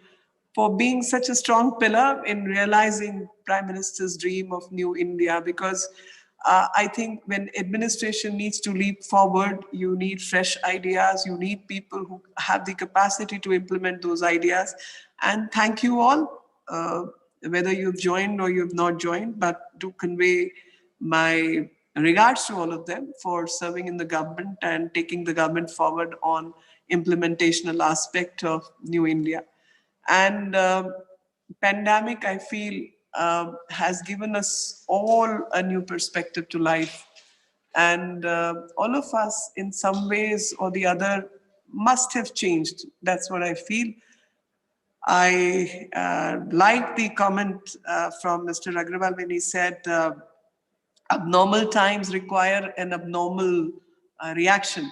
for being such a strong pillar in realizing Prime Minister's dream of New India, because I think when administration needs to leap forward, you need fresh ideas, you need people who have the capacity to implement those ideas. And thank you all, whether you've joined or you've not joined, but to convey my regards to all of them for serving in the government and taking the government forward on implementational aspect of New India. And pandemic, I feel, has given us all a new perspective to life. And all of us, in some ways or the other, must have changed. That's what I feel. I like the comment from Mr. Agrawal when he said, abnormal times require an abnormal reaction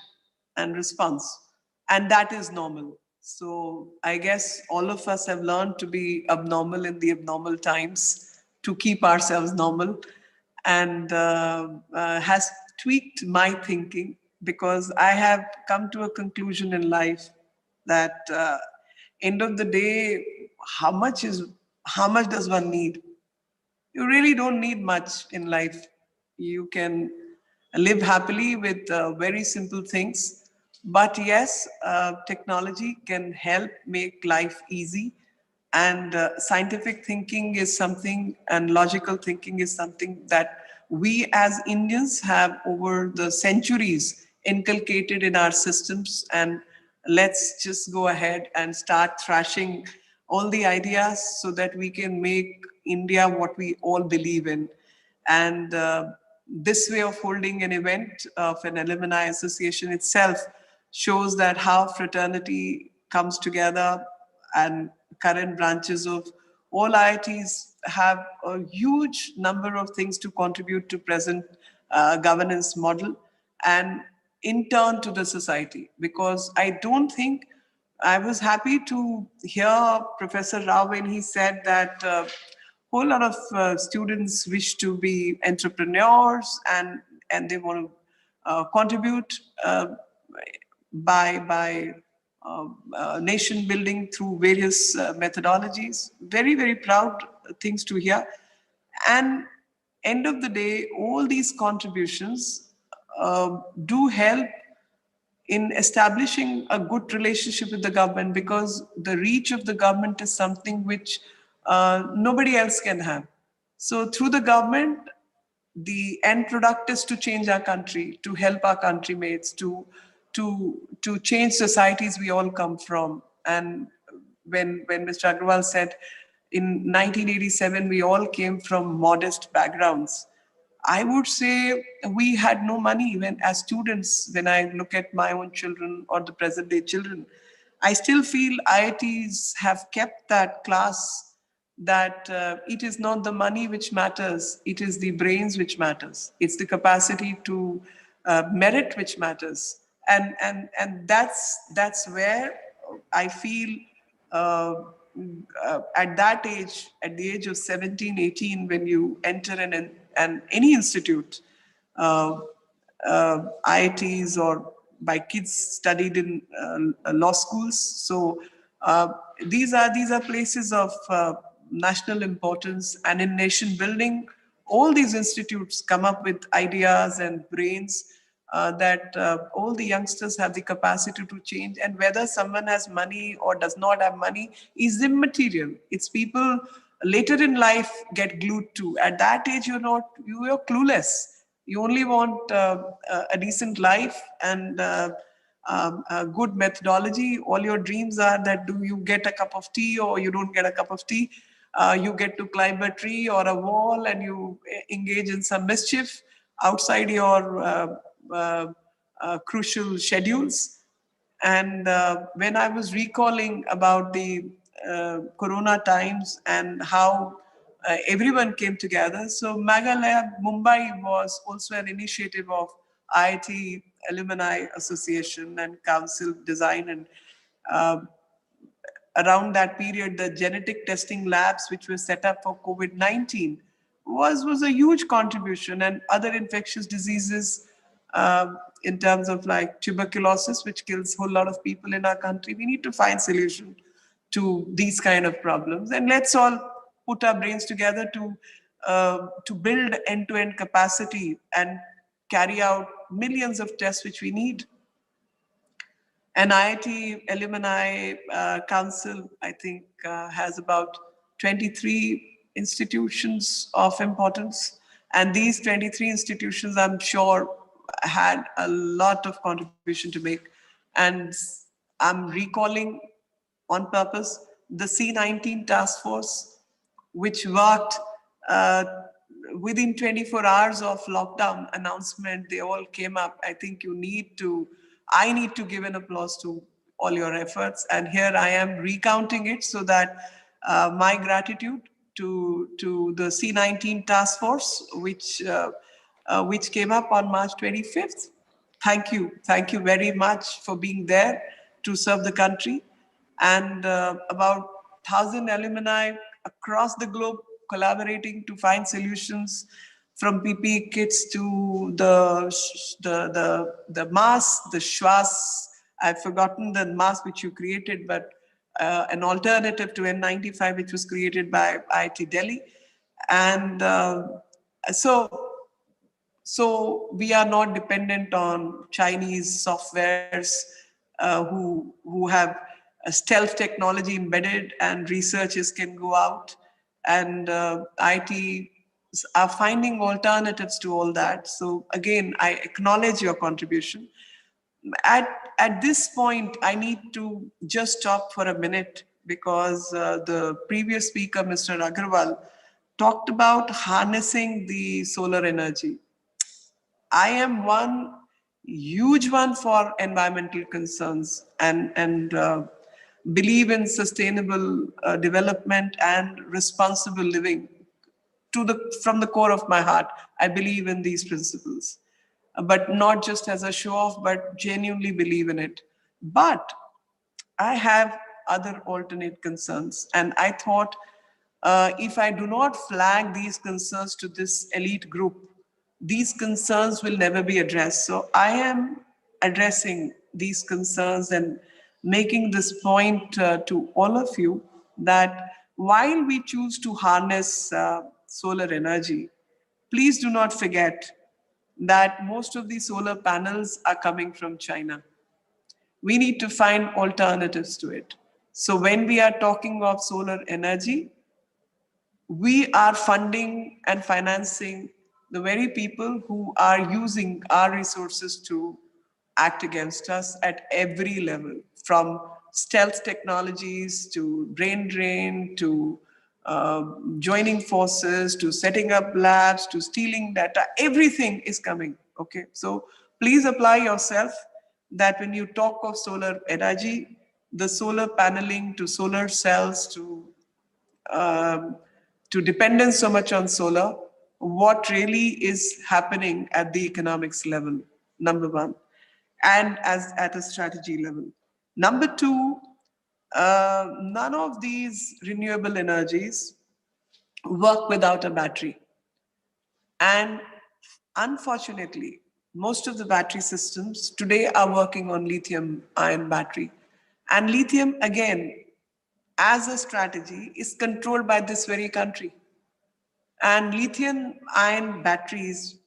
and response, and that is normal. So I guess all of us have learned to be abnormal in the abnormal times to keep ourselves normal, and has tweaked my thinking, because I have come to a conclusion in life that end of the day, how much does one need? You really don't need much in life. You can live happily with very simple things. But yes, technology can help make life easy. And scientific thinking is something, and logical thinking is something that we as Indians have over the centuries inculcated in our systems. And let's just go ahead and start thrashing all the ideas so that we can make India what we all believe in. And this way of holding an event of an alumni association itself shows that how fraternity comes together, and current branches of all IITs have a huge number of things to contribute to present governance model, and in turn to the society. Because I don't think, I was happy to hear Professor Rao when he said that whole lot of students wish to be entrepreneurs, and they want to contribute by nation building through various methodologies. Very, very proud things to hear. And end of the day, all these contributions do help in establishing a good relationship with the government, because the reach of the government is something which nobody else can have. So through the government, the end product is to change our country, to help our countrymates, to change societies we all come from. And when Mr. Agrawal said in 1987 we all came from modest backgrounds, I would say we had no money when, as students, when I look at my own children or the present day children, I still feel IITs have kept that class, that it is not the money which matters, it is the brains which matters. It's the capacity to merit which matters. And that's where I feel at that age, at the age of 17, 18, when you enter any institute, IITs, or by kids studied in law schools. So these are places of national importance, and in nation building, all these institutes come up with ideas and brains that all the youngsters have the capacity to change. And whether someone has money or does not have money is immaterial. It's people later in life get glued to. At that age, you're clueless. You only want a decent life and a good methodology. All your dreams are that do you get a cup of tea or you don't get a cup of tea. You get to climb a tree or a wall and you engage in some mischief outside your crucial schedules. And when I was recalling about the Corona times and how everyone came together. So Maga Lab Mumbai was also an initiative of IIT Alumni Association and Council design, and around that period, the genetic testing labs which were set up for COVID-19 was a huge contribution, and other infectious diseases in terms of like tuberculosis, which kills a whole lot of people in our country. We need to find solution to these kind of problems, and let's all put our brains together to build end-to-end capacity and carry out millions of tests which we need. And IIT Alumni Council, I think, has about 23 institutions of importance. And these 23 institutions, I'm sure, had a lot of contribution to make. And I'm recalling on purpose the C19 task force, which worked within 24 hours of lockdown announcement. They all came up. I think I need to give an applause to all your efforts. And here I am recounting it so that my gratitude to the C19 task force, which came up on March 25th. Thank you very much for being there to serve the country. And about 1,000 alumni across the globe collaborating to find solutions, from PPE kits to the mask, the Shwas. I've forgotten the mask which you created, but an alternative to N95 which was created by IIT Delhi. And so we are not dependent on Chinese softwares who have a stealth technology embedded, and researchers can go out, and IT are finding alternatives to all that. So again, I acknowledge your contribution. At this point, I need to just stop for a minute, because the previous speaker, Mr. Agarwal, talked about harnessing the solar energy. I am one huge one for environmental concerns and believe in sustainable development and responsible living. From the core of my heart, I believe in these principles, but not just as a show off, but genuinely believe in it. But I have other alternate concerns, and I thought if I do not flag these concerns to this elite group, these concerns will never be addressed. So I am addressing these concerns and making this point to all of you, that while we choose to harness solar energy, please do not forget that most of the solar panels are coming from China. We need to find alternatives to it. So when we are talking of solar energy, we are funding and financing the very people who are using our resources to act against us at every level, from stealth technologies to brain drain to joining forces to setting up labs to stealing data. Everything is coming. Okay, so please apply yourself that when you talk of solar energy, the solar paneling to solar cells to dependence so much on solar, what really is happening at the economics level, number one, and as at a strategy level. Number two, none of these renewable energies work without a battery. And unfortunately, most of the battery systems today are working on lithium-ion battery. And lithium, again, as a strategy, is controlled by this very country. And lithium-ion batteries,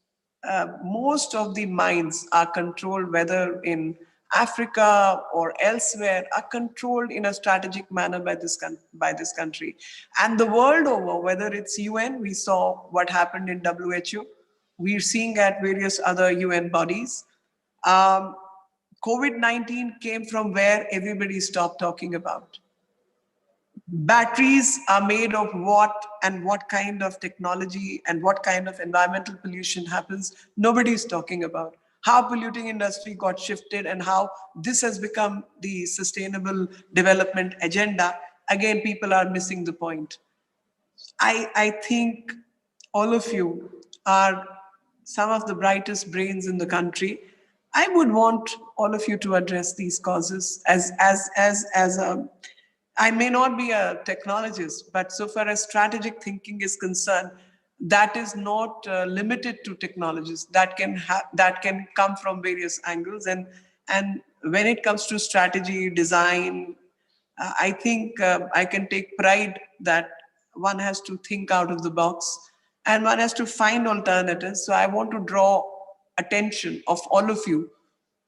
most of the mines are controlled, whether in Africa or elsewhere, are controlled in a strategic manner by this country. And the world over, whether it's UN, we saw what happened in WHO, we're seeing at various other UN bodies. COVID-19 came from where everybody stopped talking about. Batteries are made of what and what kind of technology and what kind of environmental pollution happens. Nobody's talking about how polluting industry got shifted and how this has become the sustainable development agenda. Again, people are missing the point. I think all of you are some of the brightest brains in the country. I would want all of you to address these causes as a, I may not be a technologist, but so far as strategic thinking is concerned, that is not limited to technologies. That can come from various angles. And when it comes to strategy, design, I think I can take pride that one has to think out of the box and one has to find alternatives. So I want to draw attention of all of you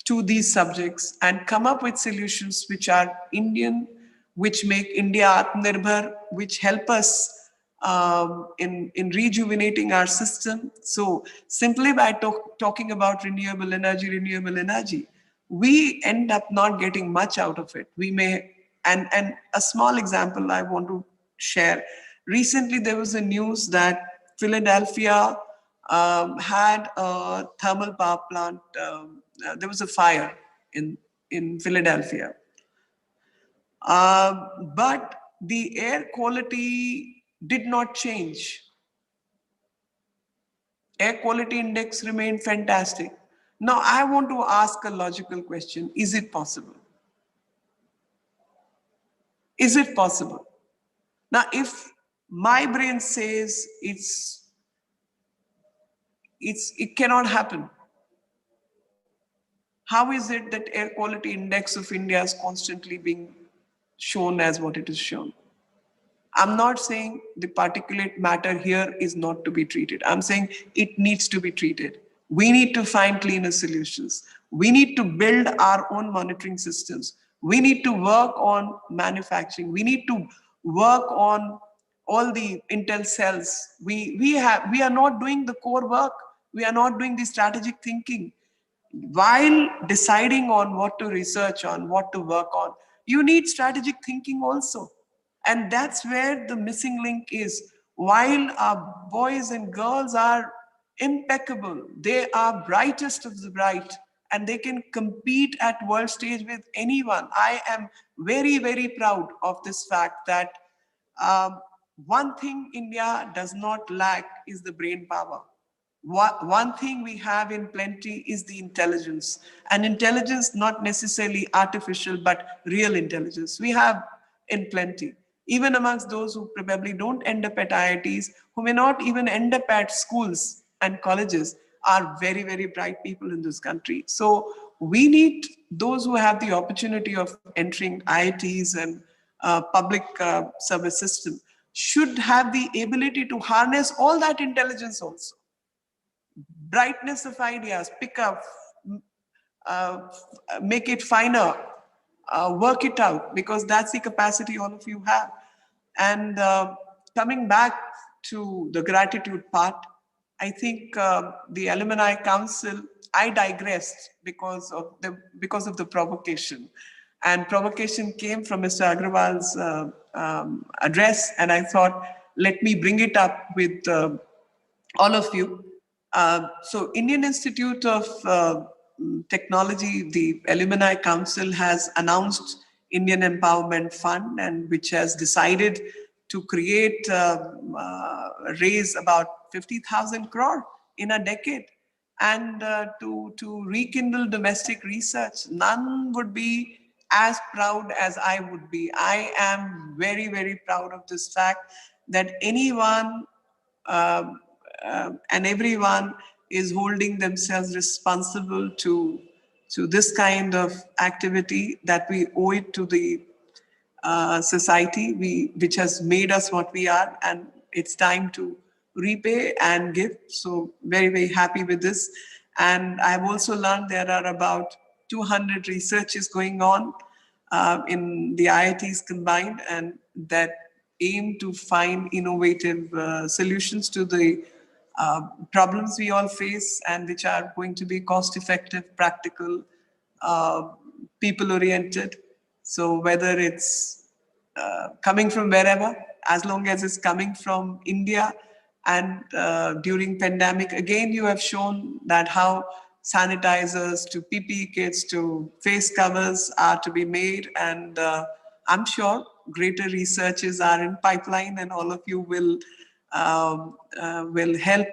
to these subjects and come up with solutions which are Indian, which make India Atmanirbhar, which help us in rejuvenating our system. So simply by talking about renewable energy, we end up not getting much out of it. We may, and a small example I want to share. Recently, there was a news that Philadelphia had a thermal power plant. There was a fire in Philadelphia. But the air quality did not change. Air quality index remained fantastic. Now, I want to ask a logical question. Is it possible? Is it possible? Now, if my brain says it cannot happen, how is it that air quality index of India is constantly being shown as what it is shown? I'm not saying the particulate matter here is not to be treated. I'm saying it needs to be treated. We need to find cleaner solutions. We need to build our own monitoring systems. We need to work on manufacturing. We need to work on all the intel cells. We are not doing the core work. We are not doing the strategic thinking. While deciding on what to research on, what to work on, you need strategic thinking also. And that's where the missing link is. While our boys and girls are impeccable, they are brightest of the bright, and they can compete at world stage with anyone. I am very, very proud of this fact that one thing India does not lack is the brain power. One thing we have in plenty is the intelligence, and intelligence not necessarily artificial, but real intelligence. We have in plenty, even amongst those who probably don't end up at IITs, who may not even end up at schools and colleges, are very, very bright people in this country. So we need those who have the opportunity of entering IITs and public service system should have the ability to harness all that intelligence also. Brightness of ideas, pick up, make it finer, work it out, because that's the capacity all of you have. And coming back to the gratitude part, I think the Alumni Council, I digressed because of the provocation. And provocation came from Mr. Agrawal's address, and I thought, let me bring it up with all of you. So Indian Institute of Technology, the Alumni Council has announced Indian Empowerment Fund, and which has decided to create, raise about 50,000 crore in a decade, and to rekindle domestic research. None would be as proud as I would be. I am very, very proud of this fact that anyone and everyone is holding themselves responsible to this kind of activity, that we owe it to the society which has made us what we are, and it's time to repay and give. So very, very happy with this. And I've also learned there are about 200 researches going on in the IITs combined, and that aim to find innovative solutions to the problems we all face, and which are going to be cost-effective, practical, people-oriented. So whether it's coming from wherever, as long as it's coming from India, and during pandemic, again, you have shown that how sanitizers to PPE kits to face covers are to be made, and I'm sure greater researches are in pipeline, and all of you will help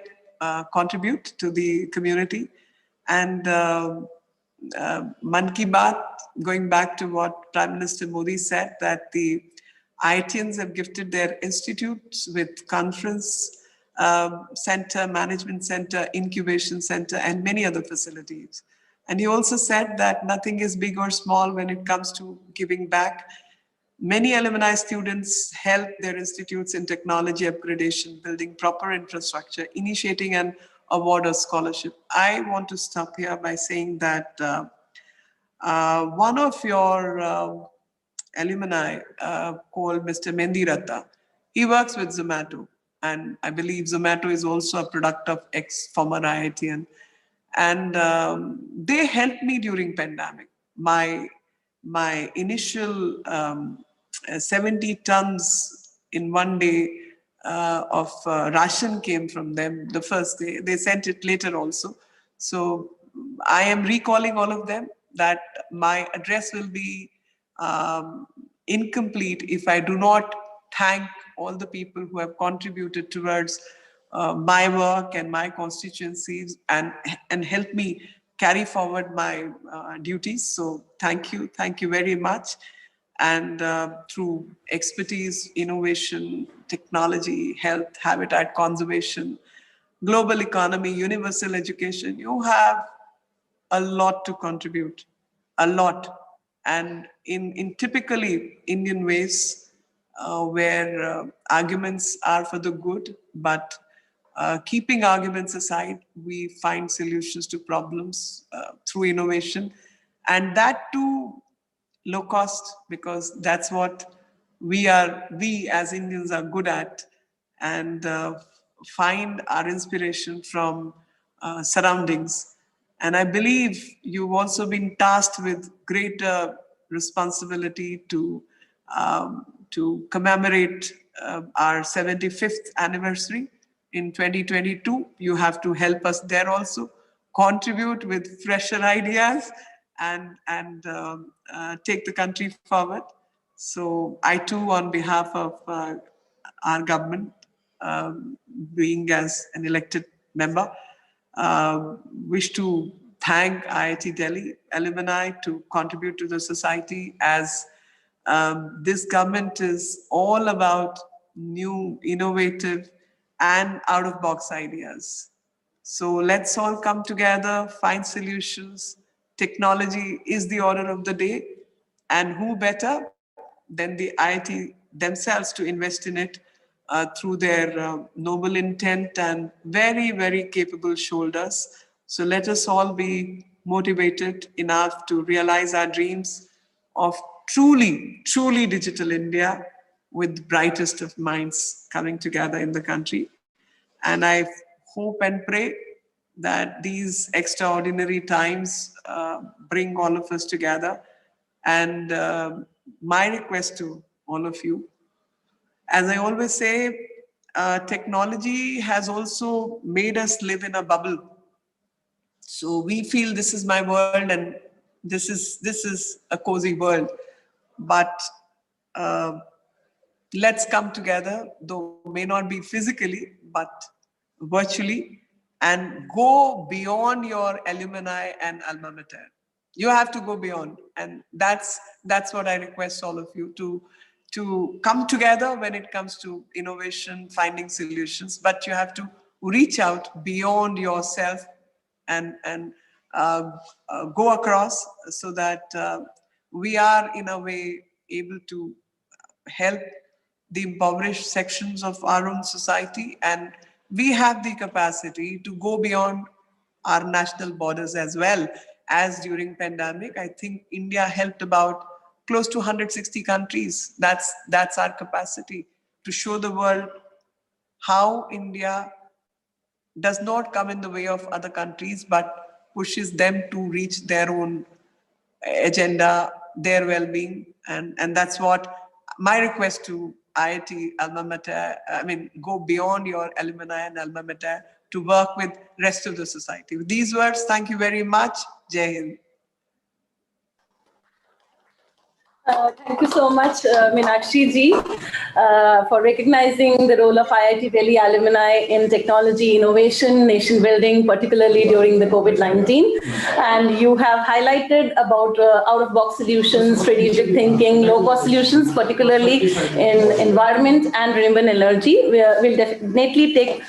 contribute to the community. And Mann Ki Baat, going back to what Prime Minister Modi said, that the IITians have gifted their institutes with conference center, management center, incubation center, and many other facilities. And he also said that nothing is big or small when it comes to giving back. Many alumni students help their institutes in technology upgradation, building proper infrastructure, initiating an award or scholarship. I want to stop here by saying that one of your alumni called Mr. Mendiratta, he works with Zomato. And I believe Zomato is also a product of ex-former IITian. And they helped me during pandemic. My initial 70 tons in one day of ration came from them the first day. They sent it later also. So I am recalling all of them, that my address will be incomplete if I do not thank all the people who have contributed towards my work and my constituencies and help me carry forward my duties. So thank you very much. And through expertise, innovation, technology, health, habitat conservation, global economy, universal education, you have a lot to contribute, a lot. And in typically Indian ways, where arguments are for the good, but keeping arguments aside, we find solutions to problems through innovation, and that too low cost, because that's what we as Indians are good at, and find our inspiration from surroundings. And I believe you've also been tasked with greater responsibility to commemorate our 75th anniversary in 2022. You have to help us there also, contribute with fresher ideas and take the country forward. So I too, on behalf of our government, being as an elected member, wish to thank IIT Delhi alumni to contribute to the society, as this government is all about new, innovative and out-of-box ideas. So let's all come together, find solutions. Technology is the order of the day, and who better than the IIT themselves to invest in it through their noble intent and very, very capable shoulders. So let us all be motivated enough to realize our dreams of truly, truly digital India, with brightest of minds coming together in the country. And I hope and pray that these extraordinary times bring all of us together. And my request to all of you, as I always say, technology has also made us live in a bubble. So we feel this is my world and this is a cozy world. But let's come together, though may not be physically, but virtually, and go beyond your alumni and alma mater. You have to go beyond, and that's what I request all of you to come together when it comes to innovation, finding solutions. But you have to reach out beyond yourself and go across, so that we are in a way able to help the impoverished sections of our own society, and we have the capacity to go beyond our national borders as well. As during pandemic, I think India helped about close to 160 countries. That's our capacity to show the world how India does not come in the way of other countries, but pushes them to reach their own agenda, their well-being. And that's what my request to IIT alma mater, go beyond your alumni and alma mater to work with rest of the society. With these words, thank you very much. Jai Hind.
Thank you so much, Meenakshi ji, for recognizing the role of IIT Delhi alumni in technology, innovation, nation building, particularly during the COVID-19. And you have highlighted about out-of-box solutions, strategic thinking, low-cost solutions, particularly in environment and renewable energy. We'll definitely take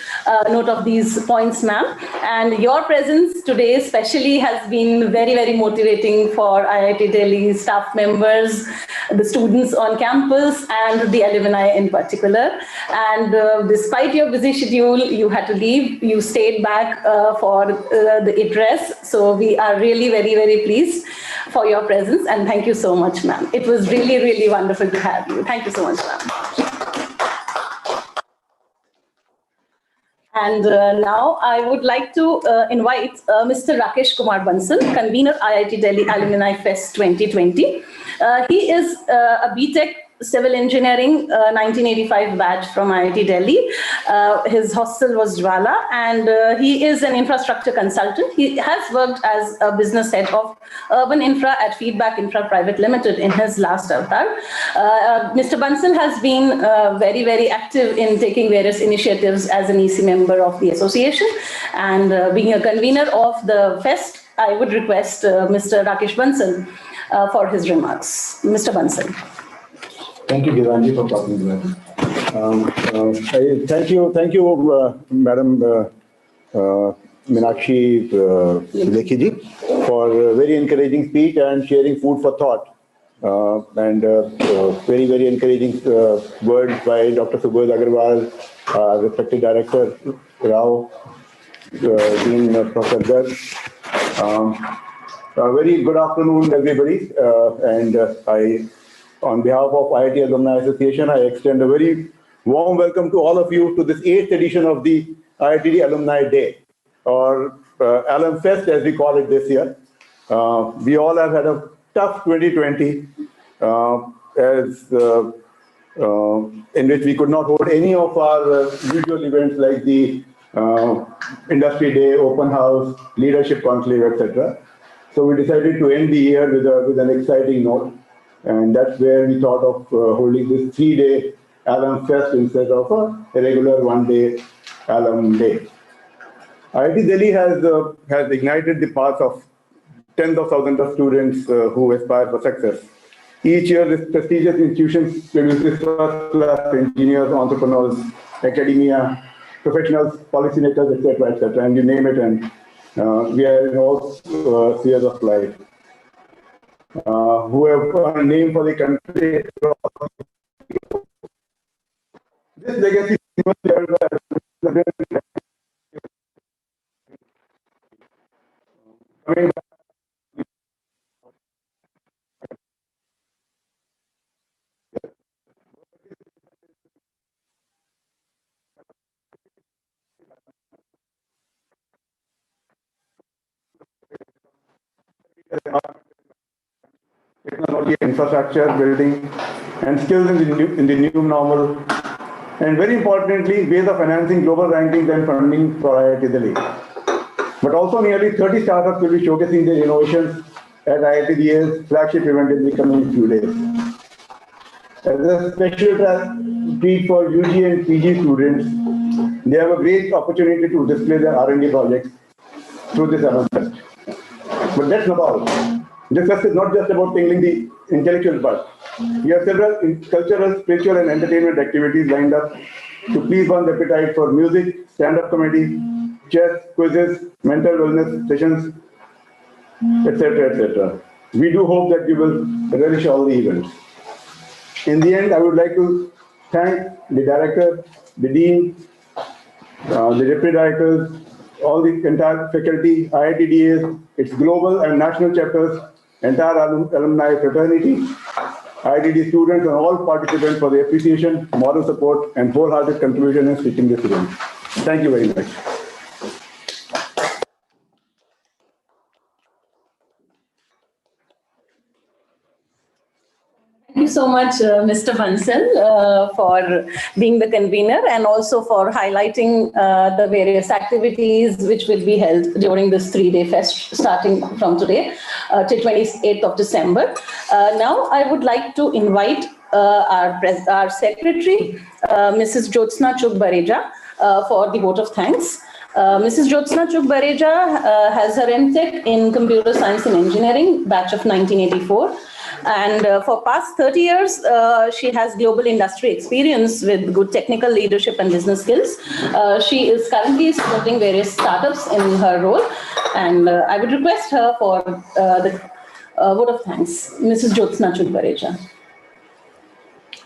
note of these points, ma'am. And your presence today especially has been very, very motivating for IIT Delhi staff members, the students on campus, and the alumni in particular. And despite your busy schedule, you had to leave. You stayed back for the address. So we are really very, very pleased for your presence. And thank you so much, ma'am. It was really, really wonderful to have you. Thank you so much, ma'am. And now I would like to invite Mr. Rakesh Kumar Bansal, convener IIT Delhi Alumni Fest 2020. He is a BTech Civil Engineering 1985 batch from IIT Delhi. His hostel was Jwala, and he is an infrastructure consultant. He has worked as a business head of urban infra at Feedback Infra Private Limited in his last avatar. Mr. Bansal has been very, very active in taking various initiatives as an EC member of the association, and being a convener of the fest, I would request Mr. Rakesh Bansal for his remarks. Mr. Bansal.
Thank you, Giranji, for talking to me. Thank you, Madam Meenakshi Lekhi ji, for a very encouraging speech and sharing food for thought. And very, very encouraging words by Dr. Subodh Agarwal, respected Director Rao, Dean Professor Garg. Very good afternoon, everybody. On behalf of IIT Alumni Association, I extend a very warm welcome to all of you to this 8th edition of the IIT Alumni Day, or Alum Fest as we call it this year. We all have had a tough 2020 in which we could not hold any of our usual events like the Industry Day, Open House, Leadership Conclave, etc. So we decided to end the year with an exciting note. And that's where we thought of holding this 3-day Alum Fest instead of a regular 1-day Alum Day. IIT Delhi has ignited the path of tens of thousands of students who aspire for success. Each year, this prestigious institution produces first-class engineers, entrepreneurs, academia, professionals, policymakers, etc., and you name it, and we are in all spheres of life. Who have a name for the country. This legacy coming back. Technology, infrastructure, building, and skills in the new normal, and very importantly, ways of enhancing global rankings and funding for IIT Delhi. But also nearly 30 startups will be showcasing their innovations at IIT Delhi's flagship event in the coming few days. As a special treat for UG and PG students, they have a great opportunity to display their R&D projects through this Alum Fest. But that's not all. This fest is not just about tingling the intellectual part. We have several cultural, spiritual, and entertainment activities lined up to please one's appetite for music, stand-up comedy, chess, quizzes, mental wellness sessions, etc., etc. We do hope that you will relish all the events. In the end, I would like to thank the director, the dean, the deputy directors, all the entire faculty, IIT, its global and national chapters, entire alumni fraternity, IIT students, and all participants for their appreciation, moral support, and wholehearted contribution in stitching this event. Thank you very much.
Thank you so much, Mr. Bansal, for being the convener and also for highlighting the various activities which will be held during this 3-day fest starting from today till 28th of December. Now, I would like to invite our secretary, Mrs. Jyotsna Chugh Bareja, for the vote of thanks. Mrs. Jyotsna Chugh Bareja has her MTech in Computer Science and Engineering, batch of 1984. And for past 30 years, she has global industry experience with good technical leadership and business skills. She is currently supporting various startups in her role. And I would request her for the vote of thanks. Mrs. Jyotsna Chugh Bareja.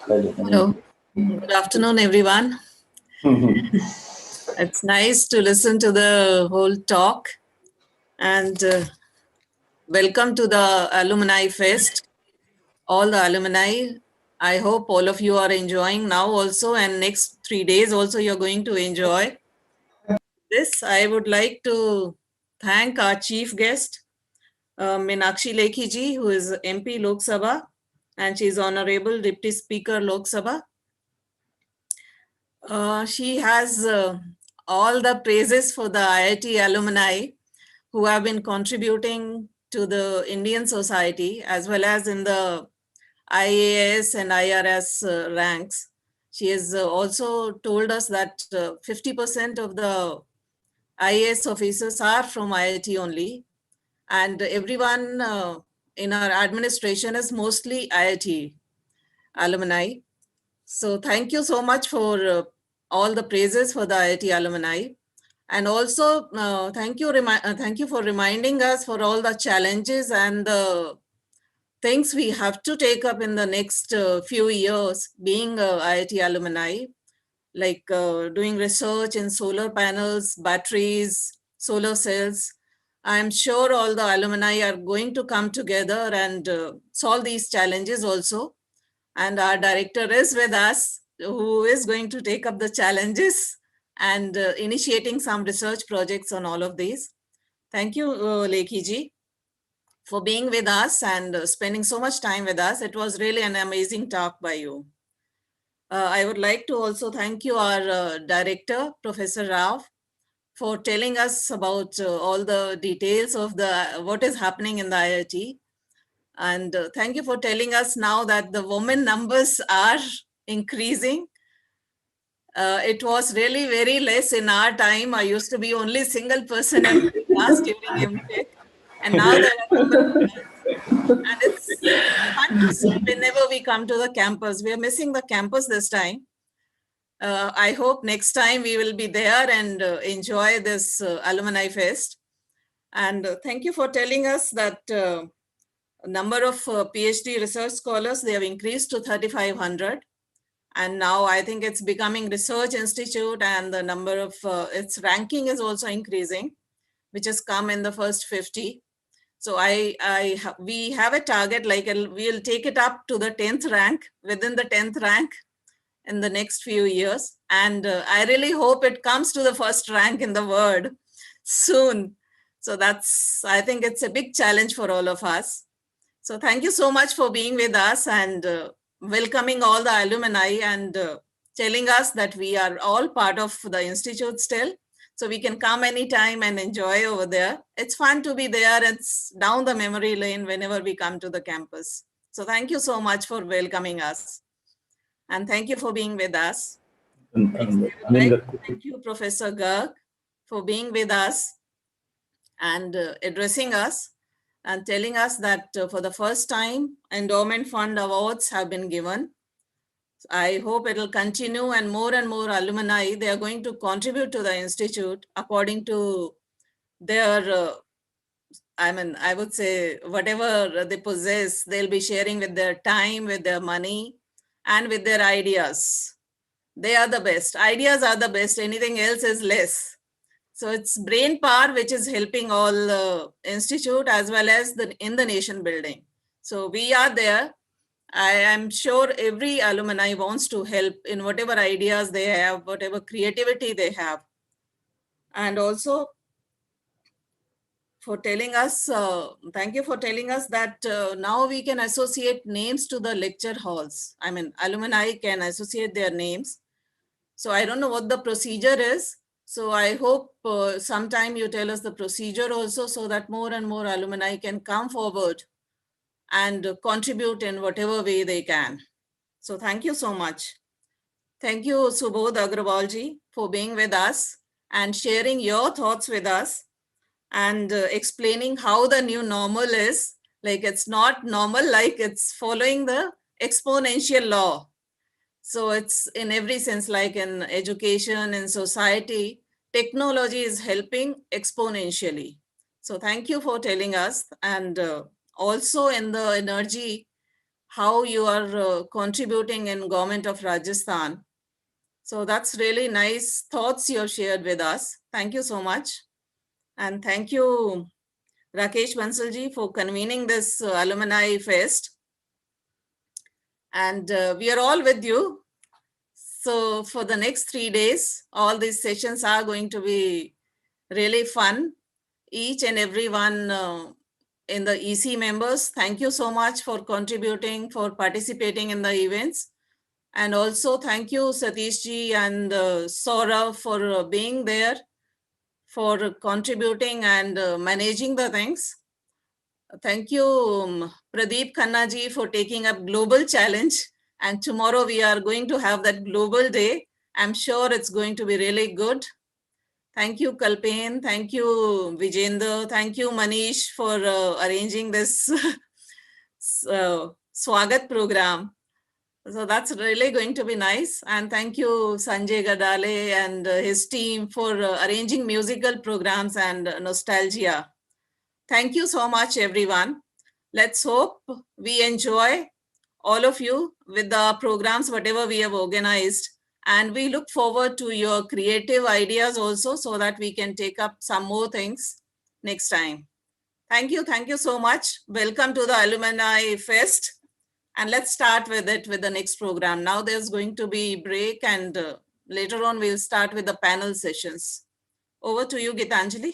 Hello. Good afternoon, everyone. It's nice to listen to the whole talk, and welcome to the Alumni Fest. All the alumni, I hope all of you are enjoying now also, and next 3 days also you're going to enjoy this. I would like to thank our chief guest, Meenakshi Lekhi ji, who is MP Lok Sabha, and she is Honorable Deputy Speaker Lok Sabha. She has all the praises for the IIT alumni who have been contributing to the Indian society as well as in the IAS and IRS ranks. She has also told us that 50% of the IAS officers are from IIT only, and everyone in our administration is mostly IIT alumni. So thank you so much for all the praises for the IIT alumni. And also thank you for reminding us for all the challenges and the things we have to take up in the next few years being IIT alumni, like doing research in solar panels, batteries, solar cells. I'm sure all the alumni are going to come together and solve these challenges also. And our director is with us, who is going to take up the challenges and initiating some research projects on all of these. Thank you, Lekhi ji, for being with us and spending so much time with us. It was really an amazing talk by you. I would like to also thank you, our director, Professor Rao, for telling us about all the details of what is happening in the IIT. And thank you for telling us now that the women numbers are increasing. It was really very less in our time. I used to be only single person in class during MTech. And now there are women. And it's fun to see whenever we come to the campus. We are missing the campus this time. I hope next time we will be there and enjoy this Alumni Fest. And thank you for telling us that number of PhD research scholars, they have increased to 3,500. And now I think it's becoming research institute, and the number of its ranking is also increasing, which has come in the first 50. So we have a target, like we'll take it up to the 10th rank, within the 10th rank in the next few years. And I really hope it comes to the first rank in the world soon. So I think it's a big challenge for all of us. So thank you so much for being with us and welcoming all the alumni and telling us that we are all part of the institute still. So we can come anytime and enjoy over there. It's fun to be there. It's down the memory lane whenever we come to the campus. So thank you so much for welcoming us. And thank you for being with us. Thank you, Professor Garg, for being with us and addressing us and telling us that for the first time, endowment fund awards have been given. I hope it will continue, and more alumni, they are going to contribute to the institute according to their, I would say, whatever they possess, they'll be sharing with their time, with their money, and with their ideas. They are the best. Ideas are the best. Anything else is less. So it's brain power which is helping all the institute as well as in the nation building. So we are there. I am sure every alumni wants to help in whatever ideas they have, whatever creativity they have. And also, for telling us, thank you for telling us that now we can associate names to the lecture halls. I mean, alumni can associate their names. So I don't know what the procedure is. So I hope sometime you tell us the procedure also, so that more and more alumni can come forward and contribute in whatever way they can. So thank you so much. Thank you, Subodh Agrawalji, for being with us and sharing your thoughts with us and explaining how the new normal is. Like, it's not normal, like it's following the exponential law. So it's in every sense, like in education, in society, technology is helping exponentially. So thank you for telling us, and also in the energy, how you are contributing in Government of Rajasthan. So that's really nice thoughts you have shared with us. Thank you so much. And thank you, Rakesh Bansalji, for convening this Alumni Fest. And we are all with you. So for the next 3 days, all these sessions are going to be really fun. Each and every one in the EC members, thank you so much for contributing, for participating in the events. And also thank you, Satish ji and Saurav, for being there, for contributing and managing the things. Thank you, Pradeep Khanna ji, for taking up global challenge. And tomorrow we are going to have that global day. I'm sure it's going to be really good. Thank you, Kalpen. Thank you, Vijender. Thank you, Manish, for arranging this Swagat program. So that's really going to be nice. And thank you, Sanjay Gadale and his team for arranging musical programs and nostalgia. Thank you so much, everyone. Let's hope we enjoy, all of you, with the programs, whatever we have organized. And we look forward to your creative ideas also, so that we can take up some more things next time. Thank you. Thank you so much. Welcome to the Alumni Fest. And let's start with it with the next program. Now there's going to be break, and later on we'll start with the panel sessions. Over to you, Gitanjali.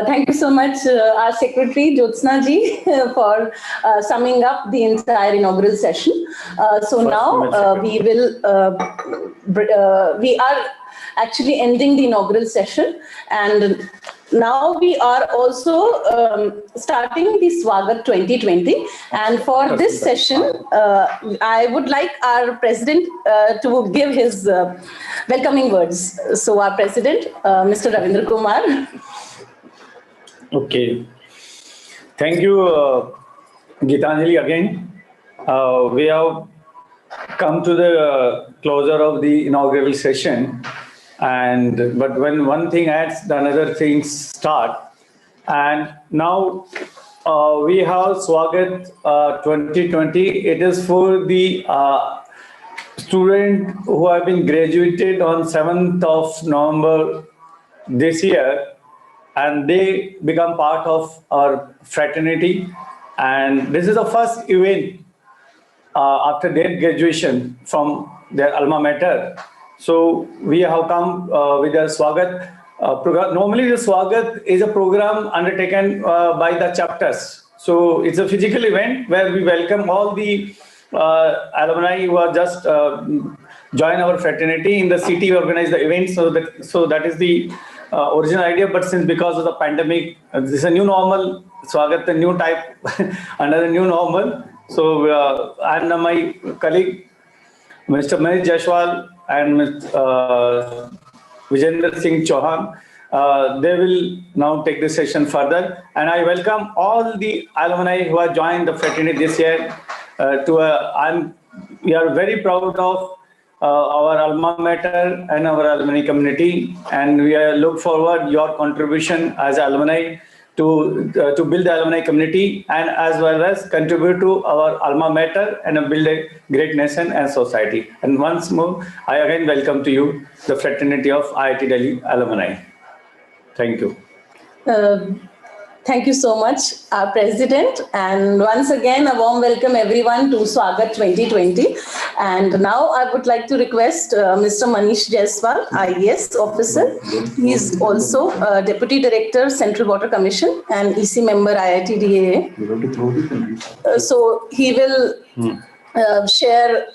Thank you so much, our Secretary, Jyotsna ji, for summing up the entire inaugural session. So now we are actually ending the inaugural session, and now we are also starting the Swagat 2020. And for this session, I would like our President to give his welcoming words. So our President, Mr. Ravindra Kumar.
Okay. Thank you, Gitanjali, again. We have come to the closure of the inaugural session. But when one thing adds, the another things start. And now we have Swagat 2020. It is for the students who have been graduated on 7th of November this year. And they become part of our fraternity. And this is the first event after their graduation from their alma mater. So we have come with the Swagat program. Normally the Swagat is a program undertaken by the chapters. So it's a physical event where we welcome all the alumni who are just join our fraternity. In the city, we organize the event. So that is the original idea, but since because of the pandemic, this is a new normal, Swagat, a new type, another new normal. So and my colleague, Mr. Manish Jaiswal and Mr. Vijender Singh Chauhan, they will now take the session further. And I welcome all the alumni who have joined the fraternity this year. We are very proud of our alma mater and our alumni community, and we look forward your contribution as alumni to build the alumni community, and as well as contribute to our alma mater and build a great nation and society. And once more, I again welcome to you the fraternity of IIT Delhi alumni. Thank you.
Thank you so much, our President. And once again, a warm welcome everyone to Swagat 2020. And now I would like to request Mr. Manish Jaiswal, IAS officer. He is also Deputy Director, Central Water Commission and EC member, IIT DAA. So he will share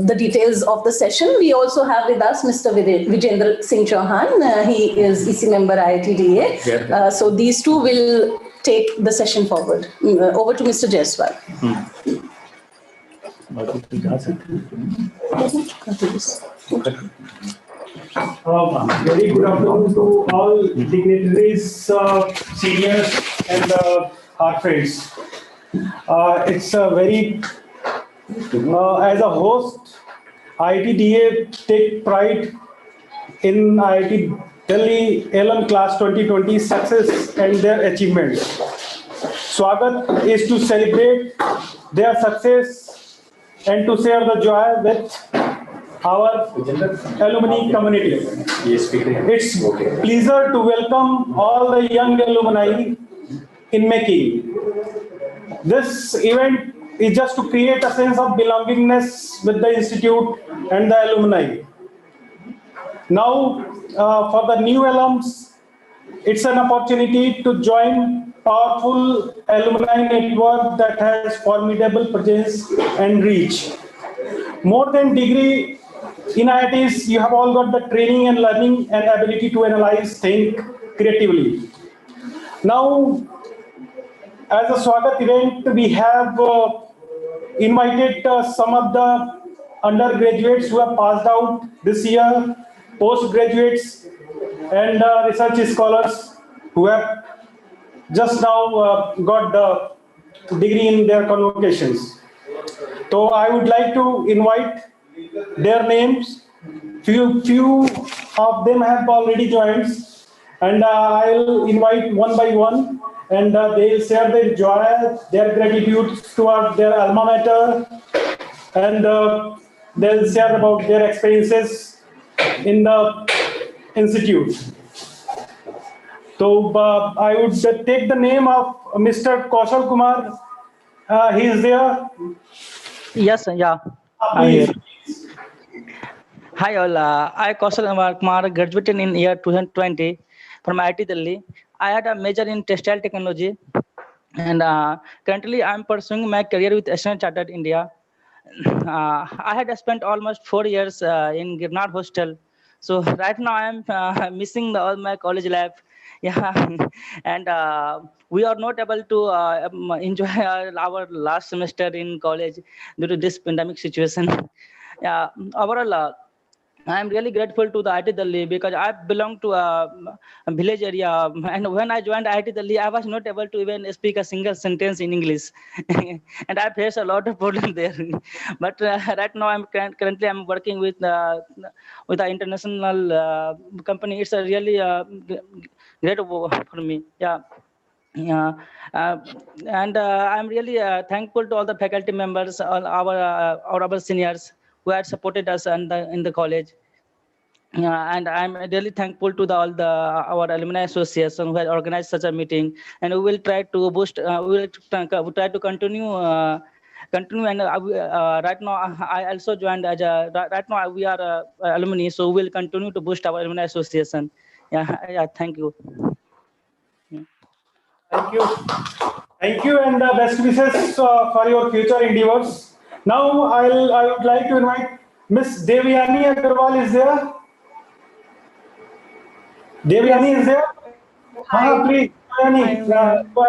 the details of the session. We also have with us Mr. Vijendra Singh Chauhan. He is EC member IIT DAA. So these two will take the session forward. Over to Mr. Jaiswal.
Very good afternoon to all dignitaries, seniors, and our friends. It's a very as a host, IIT DA take pride in IIT Delhi Alum Class 2020 success and their achievements. Swagat is to celebrate their success and to share the joy with our alumni community. It's pleasure to welcome all the young alumni in making. This event is just to create a sense of belongingness with the institute and the alumni. Now, for the new alums, it's an opportunity to join powerful alumni network that has formidable presence and reach. More than degree in IITs, you have all got the training and learning and ability to analyze, think creatively. Now, as a Swagat event, we have invited some of the undergraduates who have passed out this year, postgraduates, and research scholars who have just now got the degree in their convocations. So I would like to invite their names. Few of them have already joined, and I'll invite one by one. And they'll share their joy, their gratitude towards their alma mater, and they'll share about their experiences in the institute. So I would take the name of Mr. Kaushal Kumar. He is there.
Yes, yeah.
Please.
Hi all. I Kaushal Kumar, graduated in year 2020 from IIT Delhi. I had a major in textile technology, and currently I'm pursuing my career with Asian Chartered India. I had spent almost 4 years in Girnar hostel, so right now I'm missing all my college life. Yeah, and we are not able to enjoy our last semester in college due to this pandemic situation. Yeah, overall. I'm really grateful to the IIT Delhi because I belong to a village area, and when I joined IIT Delhi, I was not able to even speak a single sentence in English, and I faced a lot of problems there. But right now, I'm working with the international company. It's a really great for me. Yeah. Yeah, and I'm really thankful to all the faculty members, all our seniors who had supported us in the college. And I'm really thankful to all our alumni association who had organized such a meeting, and we will try to boost. We will try to continue. And right now I also joined as a. Right now we are alumni, so we will continue to boost our alumni association. Yeah. Thank you.
Thank you. Thank you, and best wishes for your future endeavors. Now, I would like to invite Miss Devyani Agarwal is there. Devyani is there?
Hi.
Please, Devyani, go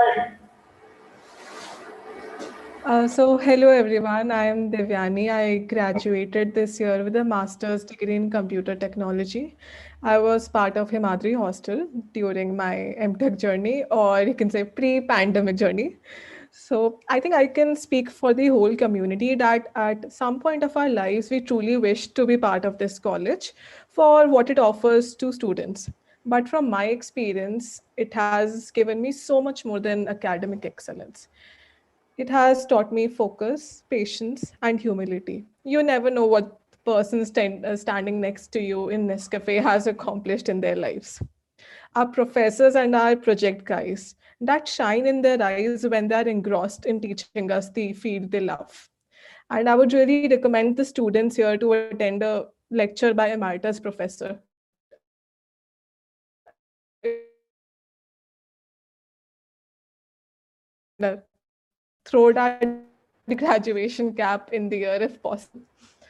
ahead.
So hello everyone, I am Devyani. I graduated this year with a master's degree in computer technology. I was part of Himadri hostel during my MTech journey, or you can say pre-pandemic journey. So I think I can speak for the whole community that at some point of our lives, we truly wish to be part of this college for what it offers to students. But from my experience, it has given me so much more than academic excellence. It has taught me focus, patience, and humility. You never know what the person standing next to you in Nescafe has accomplished in their lives. Our professors and our project guys that shine in their eyes when they're engrossed in teaching us the field they love. And I would really recommend the students here to attend a lecture by Emeritus Professor throw that graduation cap in the year if possible.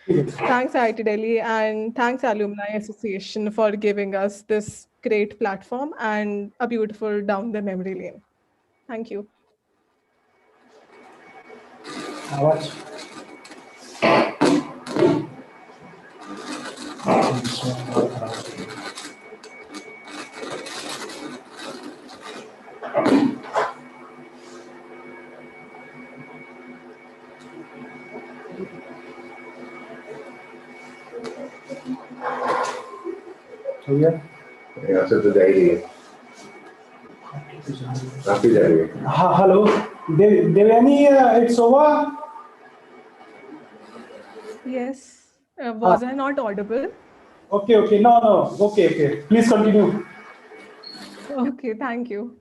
Thanks IIT Delhi and thanks Alumni Association for giving us this great platform and a beautiful down the memory lane. Thank you.
यहाँ से तो जा ही रही है काफी जा रही है
Hello, Devyani, it's over.
Yes. Was I not audible?
Okay, no, okay. Please continue.
Okay, thank you.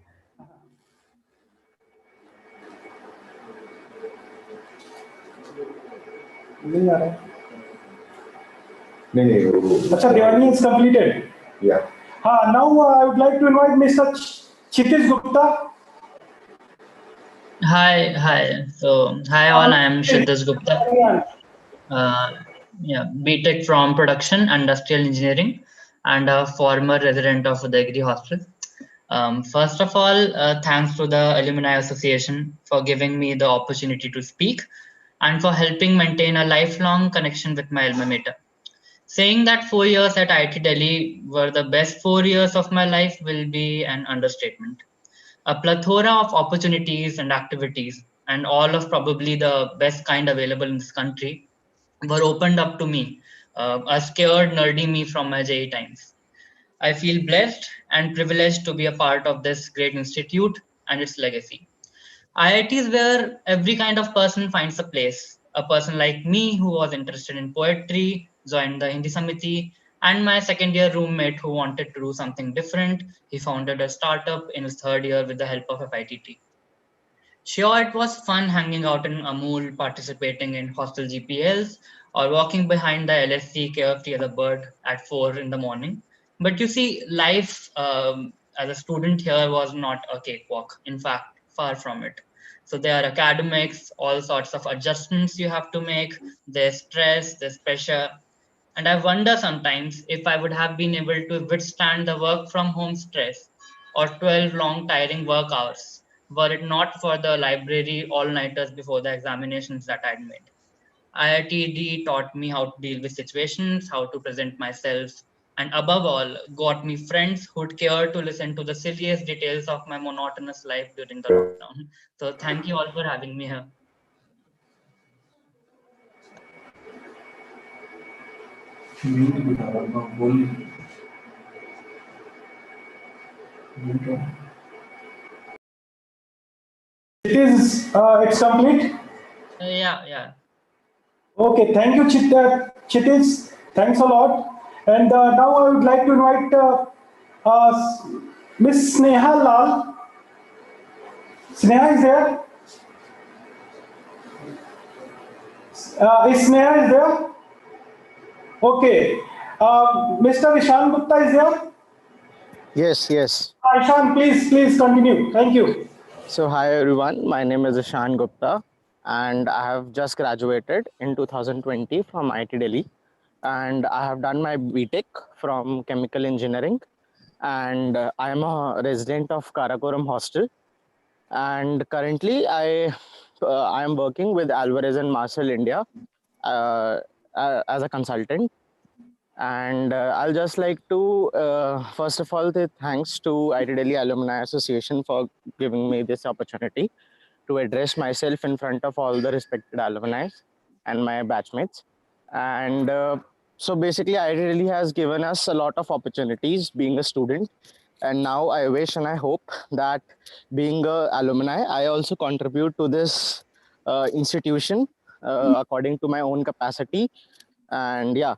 नहीं
Acha, Devyani is completed.
Yeah.
Now I would like to invite Mr. Kshitij Gupta.
Hi. So, hi all, I am Kshitij Gupta. BTech from Production Industrial Engineering and a former resident of Udaigiri Hostel. First of all, thanks to the Alumni Association for giving me the opportunity to speak and for helping maintain a lifelong connection with my alma mater. Saying that 4 years at IIT Delhi were the best 4 years of my life will be an understatement. A plethora of opportunities and activities, and all of probably the best kind available in this country, were opened up to me, a scared, nerdy me from my JE times. I feel blessed and privileged to be a part of this great institute and its legacy. IIT is where every kind of person finds a place. A person like me who was interested in poetry, joined the Hindi Samiti, and my second year roommate who wanted to do something different. He founded a startup in his third year with the help of FITT. Sure, it was fun hanging out in Amul, participating in hostel GPLs, or walking behind the LSC carefree as a bird at 4 in the morning. But you see, life as a student here was not a cakewalk. In fact, far from it. So there are academics, all sorts of adjustments you have to make. There's stress, there's pressure. And I wonder sometimes if I would have been able to withstand the work from home stress or 12 long tiring work hours, were it not for the library all-nighters before the examinations that I'd made. IITD taught me how to deal with situations, how to present myself, and above all, got me friends who'd care to listen to the silliest details of my monotonous life during the lockdown. So thank you all for having me here.
It's complete?
Yeah.
Okay, thank you, Kshitij. Thanks a lot. And now I would like to invite Miss Sneha Lal. Sneha is there? Is Sneha is there? Okay. Mr. Ishan Gupta is there?
Yes.
Ishan, please continue. Thank you.
So hi everyone, my name is Ishan Gupta and I have just graduated in 2020 from IIT Delhi and I have done my BTech from Chemical Engineering and I am a resident of Karakoram Hostel and currently I am working with Alvarez and Marshall India as a consultant. And I'll just like to, first of all, say thanks to IIT Delhi Alumni Association for giving me this opportunity to address myself in front of all the respected alumni and my batchmates. And so basically, IIT Delhi has given us a lot of opportunities being a student. And now I wish and I hope that being an alumni, I also contribute to this institution according to my own capacity. And yeah,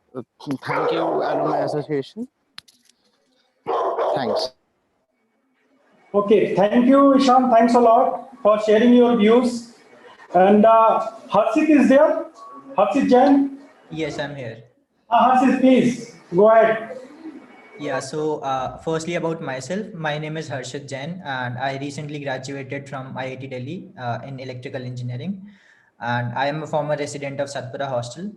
thank you, Alumni Association. Thanks.
Okay, thank you, Ishan. Thanks a lot for sharing your views. And Harshit is there? Harshit Jain?
Yes, I'm here.
Harshit, please go ahead.
Yeah, so firstly about myself, my name is Harshit Jain and I recently graduated from IIT Delhi in electrical engineering. And I am a former resident of Satpura Hostel.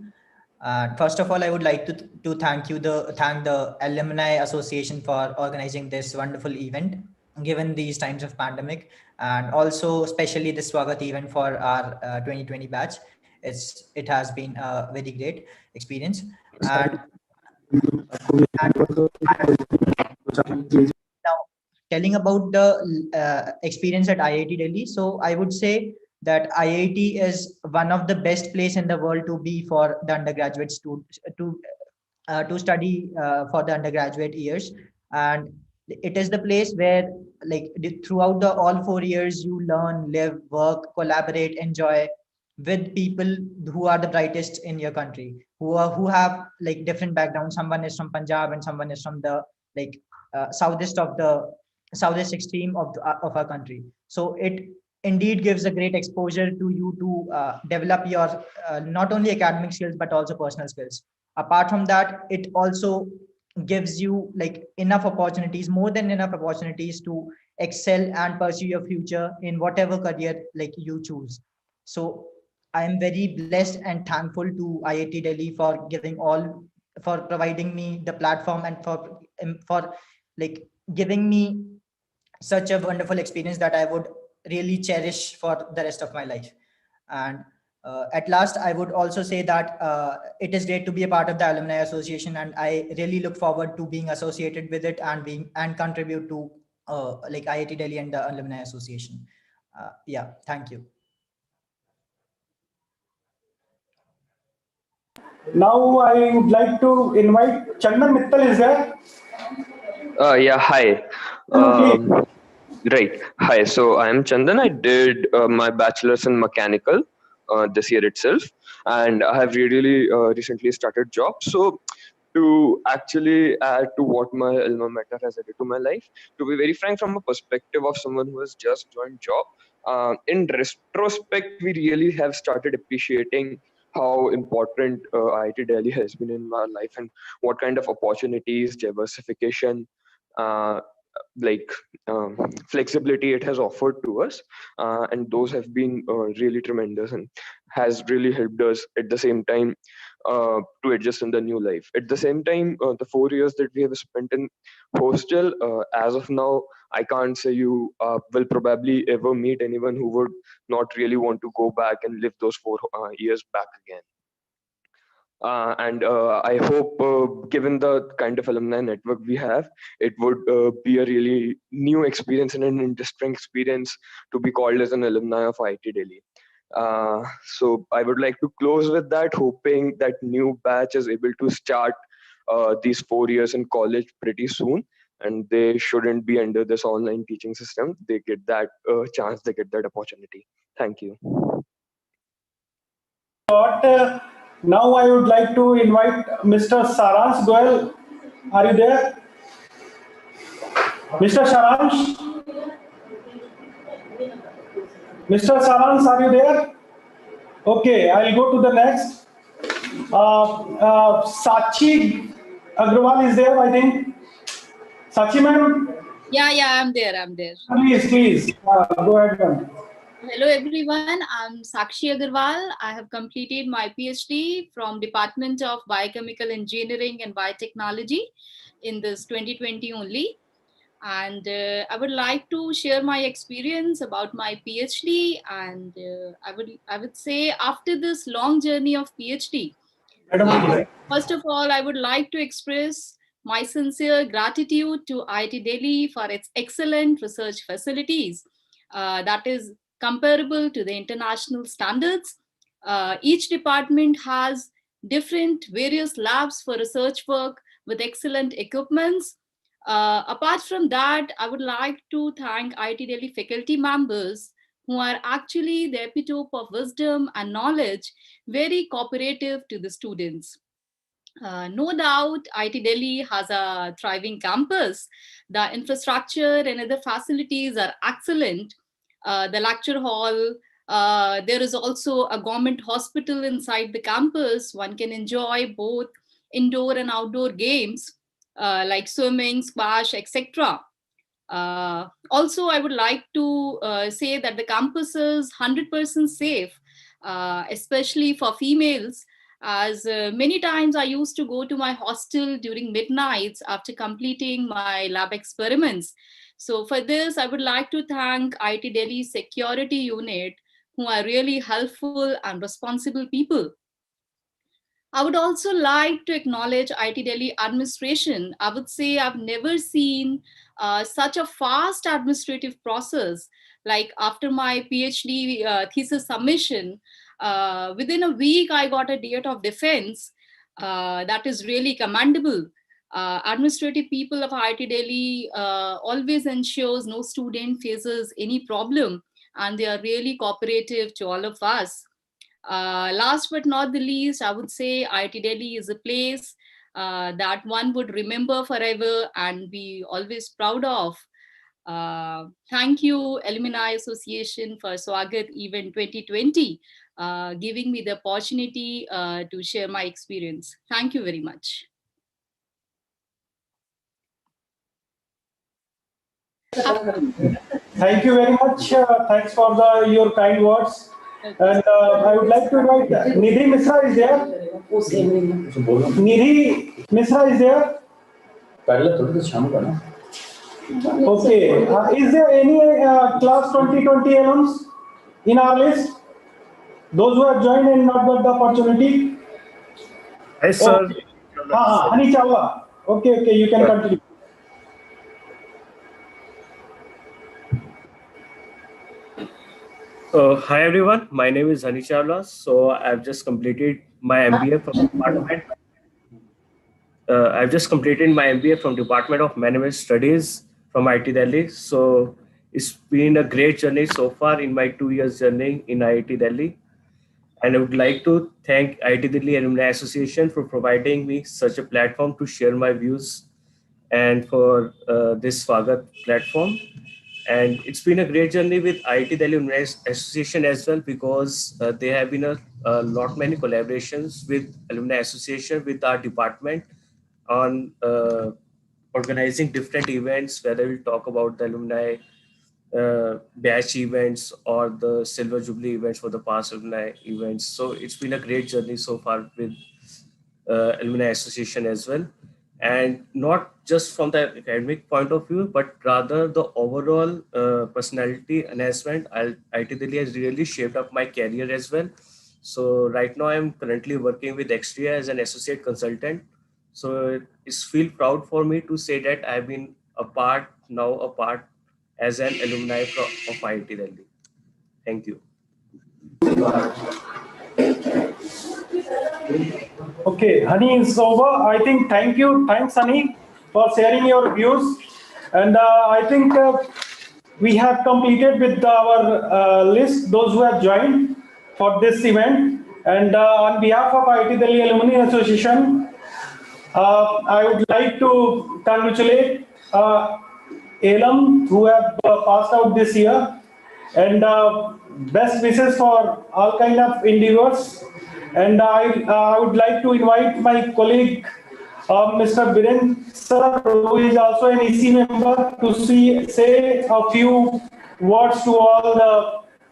First of all, I would like to thank the Alumni Association for organizing this wonderful event, given these times of pandemic, and also especially the Swagat event for our 2020 batch. It has been a very great experience. And now, telling about the experience at IIT Delhi, so I would say that IIT is one of the best place in the world to be for the undergraduates to study for the undergraduate years, and it is the place where like throughout the all 4 years you learn, live, work, collaborate, enjoy with people who are the brightest in your country, who have like different backgrounds. Someone is from Punjab and someone is from the like southeast extreme of our country. So it indeed gives a great exposure to you to develop your not only academic skills but also personal skills. Apart from that, it also gives you like enough opportunities, more than enough opportunities to excel and pursue your future in whatever career like you choose. So I am very blessed and thankful to IIT Delhi for providing me the platform and for like giving me such a wonderful experience that I would really cherish for the rest of my life. And at last, I would also say that it is great to be a part of the Alumni Association, and I really look forward to being associated with it and contribute to like IIT Delhi and the Alumni Association. Yeah, thank you.
Now I would like to invite Chandan Mittal is there.
Yeah, hi. Right. Hi. So I'm Chandan. I did my bachelor's in mechanical this year itself, and I have really recently started job. So to actually add to what my alma mater has added to my life, to be very frank, from a perspective of someone who has just joined job, in retrospect, we really have started appreciating how important IIT Delhi has been in my life and what kind of opportunities, diversification, uh, like flexibility it has offered to us, and those have been really tremendous and has really helped us at the same time to adjust in the new life. At the same time, the 4 years that we have spent in hostel, as of now, I can't say you will probably ever meet anyone who would not really want to go back and live those 4 years back again. And I hope, given the kind of alumni network we have, it would be a really new experience and an interesting experience to be called as an alumni of IIT Delhi. So I would like to close with that, hoping that new batch is able to start these 4 years in college pretty soon, and they shouldn't be under this online teaching system. They get that chance, they get that opportunity. Thank you.
But now I would like to invite Mr. Saransh Goel. Are you there? Mr. Saransh? Mr. Saransh, are you there? Okay, I'll go to the next. Sachi Agrawal is there, I think. Sachi ma'am?
Yeah, I'm there.
Please, go ahead, ma'am.
Hello, everyone. I'm Sakshi Agarwal. I have completed my PhD from Department of Biochemical Engineering and Biotechnology in this 2020 only. And I would like to share my experience about my PhD. And I would say after this long journey of PhD, first of all, I would like to express my sincere gratitude to IIT Delhi for its excellent research facilities. That is comparable to the international standards. Each department has different various labs for research work with excellent equipments. Apart from that, I would like to thank IIT Delhi faculty members who are actually the epitome of wisdom and knowledge, very cooperative to the students. No doubt, IIT Delhi has a thriving campus. The infrastructure and other facilities are excellent. The lecture hall, there is also a government hospital inside the campus. One can enjoy both indoor and outdoor games like swimming, squash, etc. Also, I would like to say that the campus is 100% safe, especially for females, as many times I used to go to my hostel during midnights after completing my lab experiments. So for this, I would like to thank IIT Delhi security unit, who are really helpful and responsible people. I would also like to acknowledge IIT Delhi administration. I would say I've never seen such a fast administrative process. Like after my PhD thesis submission, within a week I got a date of defense. That is really commendable. Administrative people of IIT Delhi always ensures no student faces any problem, and they are really cooperative to all of us. Last but not the least, I would say IIT Delhi is a place that one would remember forever and be always proud of. Thank you, Alumni Association, for Swagat Event 2020, giving me the opportunity to share my experience. Thank you very much.
Thank you very much. Thanks for your kind words. And I would like to invite Nidhi Misra is there. Nidhi Misra is there. Okay. Is there any class 2020 alums in our list? Those who have joined and not got the opportunity?
Yes, sir.
Okay. Hani Chawla. Okay, you can continue.
Hi everyone, my name is Hani Chawla. So I've just completed my MBA from Department. I've just completed my MBA from Department of Management Studies from IIT Delhi. So it's been a great journey so far in my 2 years journey in IIT Delhi. And I would like to thank IIT Delhi Alumni Association for providing me such a platform to share my views and for this Swagat platform. And it's been a great journey with IIT Delhi Alumni Association as well, because there have been a lot many collaborations with Alumni Association with our department on organizing different events, whether we talk about the alumni batch events or the Silver Jubilee events for the past alumni events. So it's been a great journey so far with Alumni Association as well. And not just from the academic point of view, but rather the overall personality enhancement. IIT Delhi has really shaped up my career as well. So right now I'm currently working with Extria as an associate consultant. So it's feel proud for me to say that I've been a part as an alumni of IIT Delhi. Thank you.
Okay, Hani is over. I think thanks Hani, for sharing your views. And I think we have completed with our list, those who have joined for this event. And on behalf of IIT Delhi Alumni Association, I would like to congratulate alum who have passed out this year, and best wishes for all kind of endeavors. And I would like to invite my colleague, Mr. Biren Sir, who is also an EC member, to say a few words to all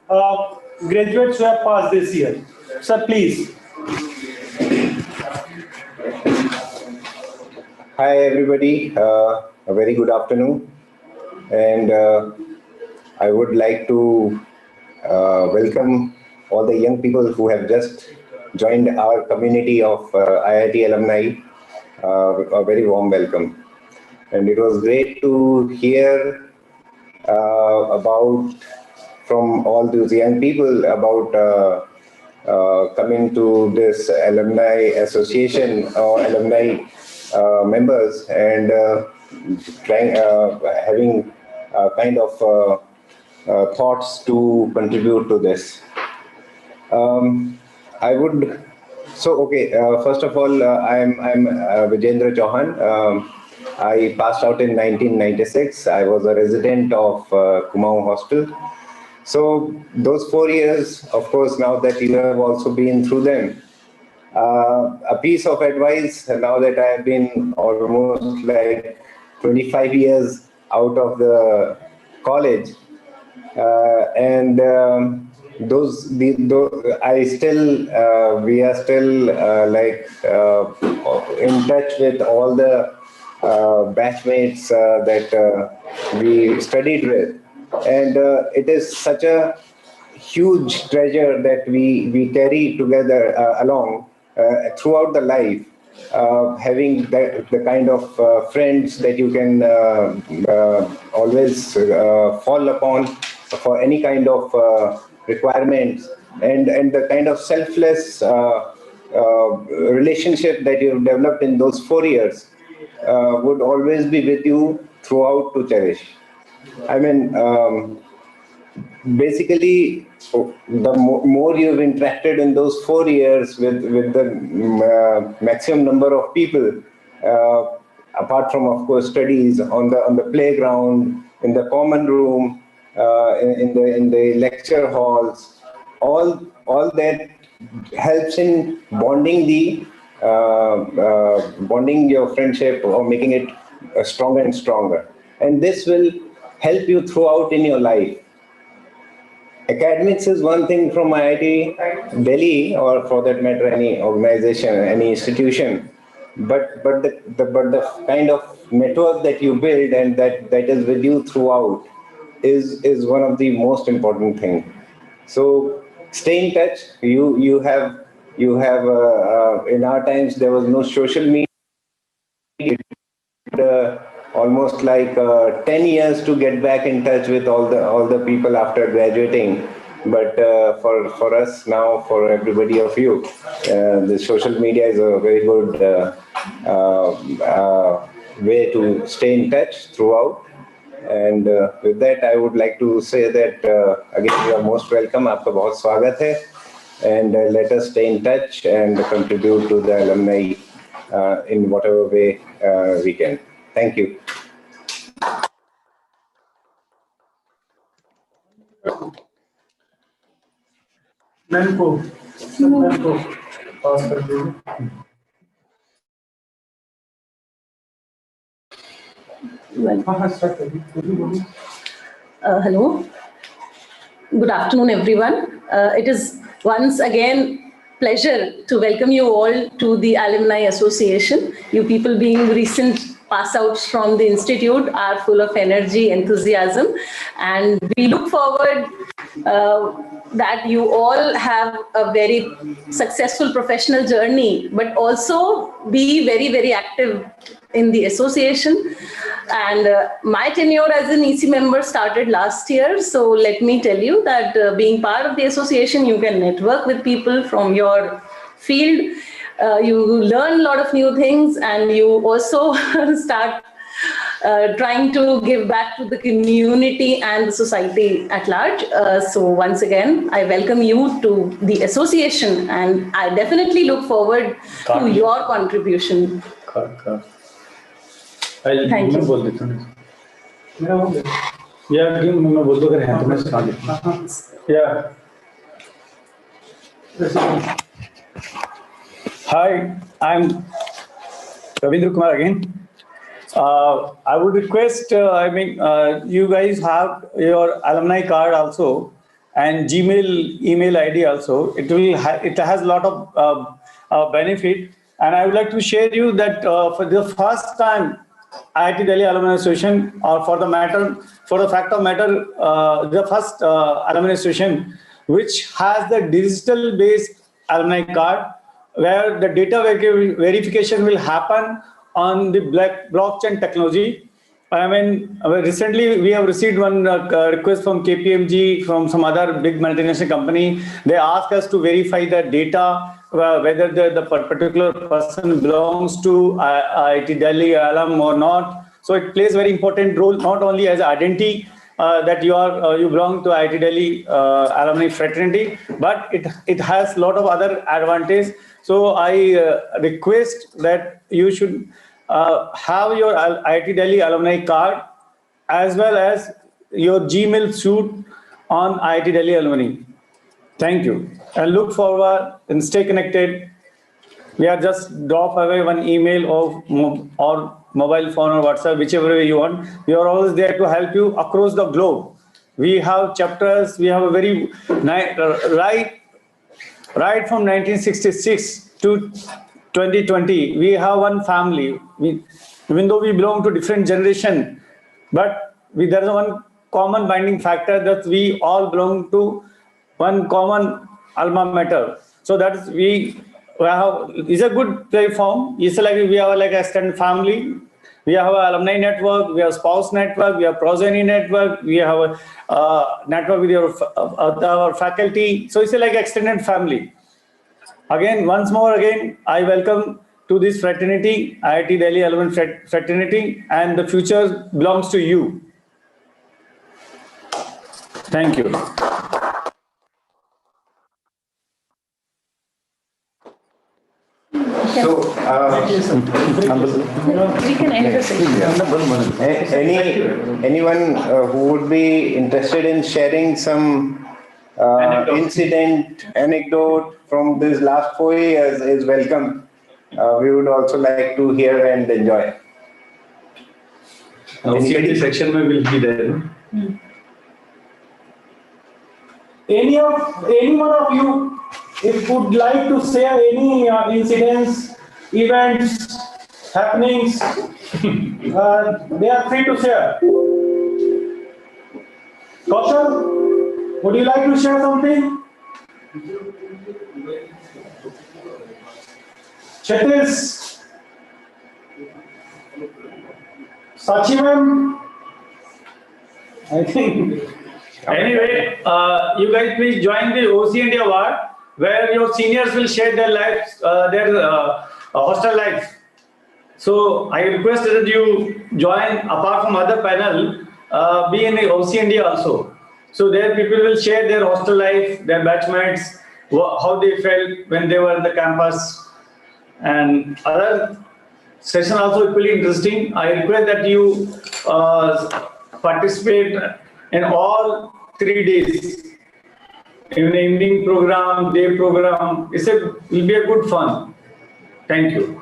the graduates who have passed this year. Sir, please.
Hi, everybody. A very good afternoon. And I would like to welcome all the young people who have just joined our community of IIT alumni. A very warm welcome. And it was great to hear about from all those young people about coming to this alumni association or alumni members and having kind of thoughts to contribute to this. I would First of all, I'm Vijendra Chauhan. I passed out in 1996. I was a resident of Kumaon Hostel. So those 4 years, of course, now that you have also been through them, a piece of advice now that I have been almost like 25 years out of the college, we are still in touch with all the batchmates that we studied with, and it is such a huge treasure that we carry together along throughout the life. Having the kind of friends that you can always fall upon for any kind of requirements, and the kind of selfless relationship that you've developed in those 4 years would always be with you throughout to cherish. I mean, basically, the more you've interacted in those 4 years with the maximum number of people, apart from, of course, studies on the playground, in the common room, in the lecture halls, all that helps in bonding your friendship or making it stronger and stronger. And this will help you throughout in your life. Academics is one thing from IIT Delhi, or for that matter, any organization, any institution. But the kind of network that you build and that is with you throughout is one of the most important things. So stay in touch. You have in our times there was no social media. Almost like 10 years to get back in touch with all the people after graduating. But for us now, for everybody of you, the social media is a very good way to stay in touch throughout. And with that, I would like to say that again, you are most welcome. Aapka bahut swagat hai. And let us stay in touch and contribute to the alumni in whatever way we can. Thank you.
Hello. Good afternoon, everyone. It is once again pleasure to welcome you all to the Alumni Association. You people being recent pass outs from the institute are full of energy, enthusiasm, and we look forward that you all have a very successful professional journey, but also be very, very active in the association. And my tenure as an EC member started last year. So let me tell you that being part of the association, you can network with people from your field. You learn a lot of new things, and you also start trying to give back to the community and the society at large. So once again, I welcome you to the association, and I definitely look forward to your contribution. Thank you.
Hi, I'm Ravindra Kumar again. I would request, you guys have your alumni card also and Gmail email ID also. It has a lot of benefit, and I would like to share you that for the first time, IIT Delhi Alumni Association, or for the fact of matter, the first alumni association which has the digital-based alumni card, where the data verification will happen on the blockchain technology. Recently we have received one request from KPMG, from some other big multinational company. They ask us to verify the data, whether the particular person belongs to IIT Delhi alum or not. So it plays a very important role, not only as identity that you belong to IIT Delhi alumni fraternity, but it has a lot of other advantages. So I request that you should have your IIT Delhi alumni card as well as your Gmail suite on IIT Delhi alumni. Thank you. I look forward and stay connected. We are just drop away one email or mobile phone or WhatsApp, whichever way you want. We are always there to help you across the globe. We have chapters. We have a very right from 1966 to 2020. We have one family. Even though we belong to different generation, but there is one common binding factor that we all belong to one common alma mater. So that is is a good platform. It's like we have like a extended family. We have an alumni network, we have spouse network, we have progeny network, we have a network with our faculty. So it's like extended family. Again, once more again, I welcome to this fraternity, IIT Delhi Alumni Fraternity, and the future belongs to you. Thank you.
So,
we can end the session.
Anyone who would be interested in sharing some anecdote from these last 4 years is welcome. We would also like to hear and enjoy.
Anybody section will be there.
Any one of you, if would like to share any incidents, events, happenings, they are free to share. Kaushal, would you like to share something? Chetish, Sachi ma'am, I think.
Anyway, you guys please join the OC India Award, where your seniors will share their lives, their hostel life. So I request that you join, apart from other panel, be in the OC India also. So there people will share their hostel life, their batchmates, how they felt when they were in the campus, and other session also equally interesting. I request that you participate in all 3 days. In the evening program, day program, will be a good fun. Thank you.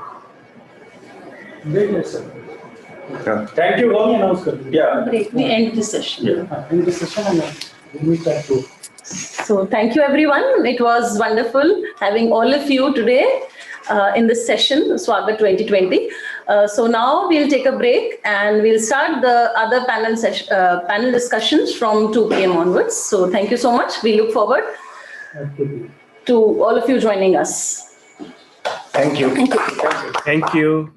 Very nice, sir.
Thank you all. Yeah.
Great. We end the session.
Yeah. End the session and we try to.
So thank you everyone. It was wonderful having all of you today in this session, Swagat 2020. So now we'll take a break and we'll start the other panel discussions from 2 p.m. onwards. So thank you so much. We look forward to all of you joining us.
Thank you.
Thank you.
Thank you.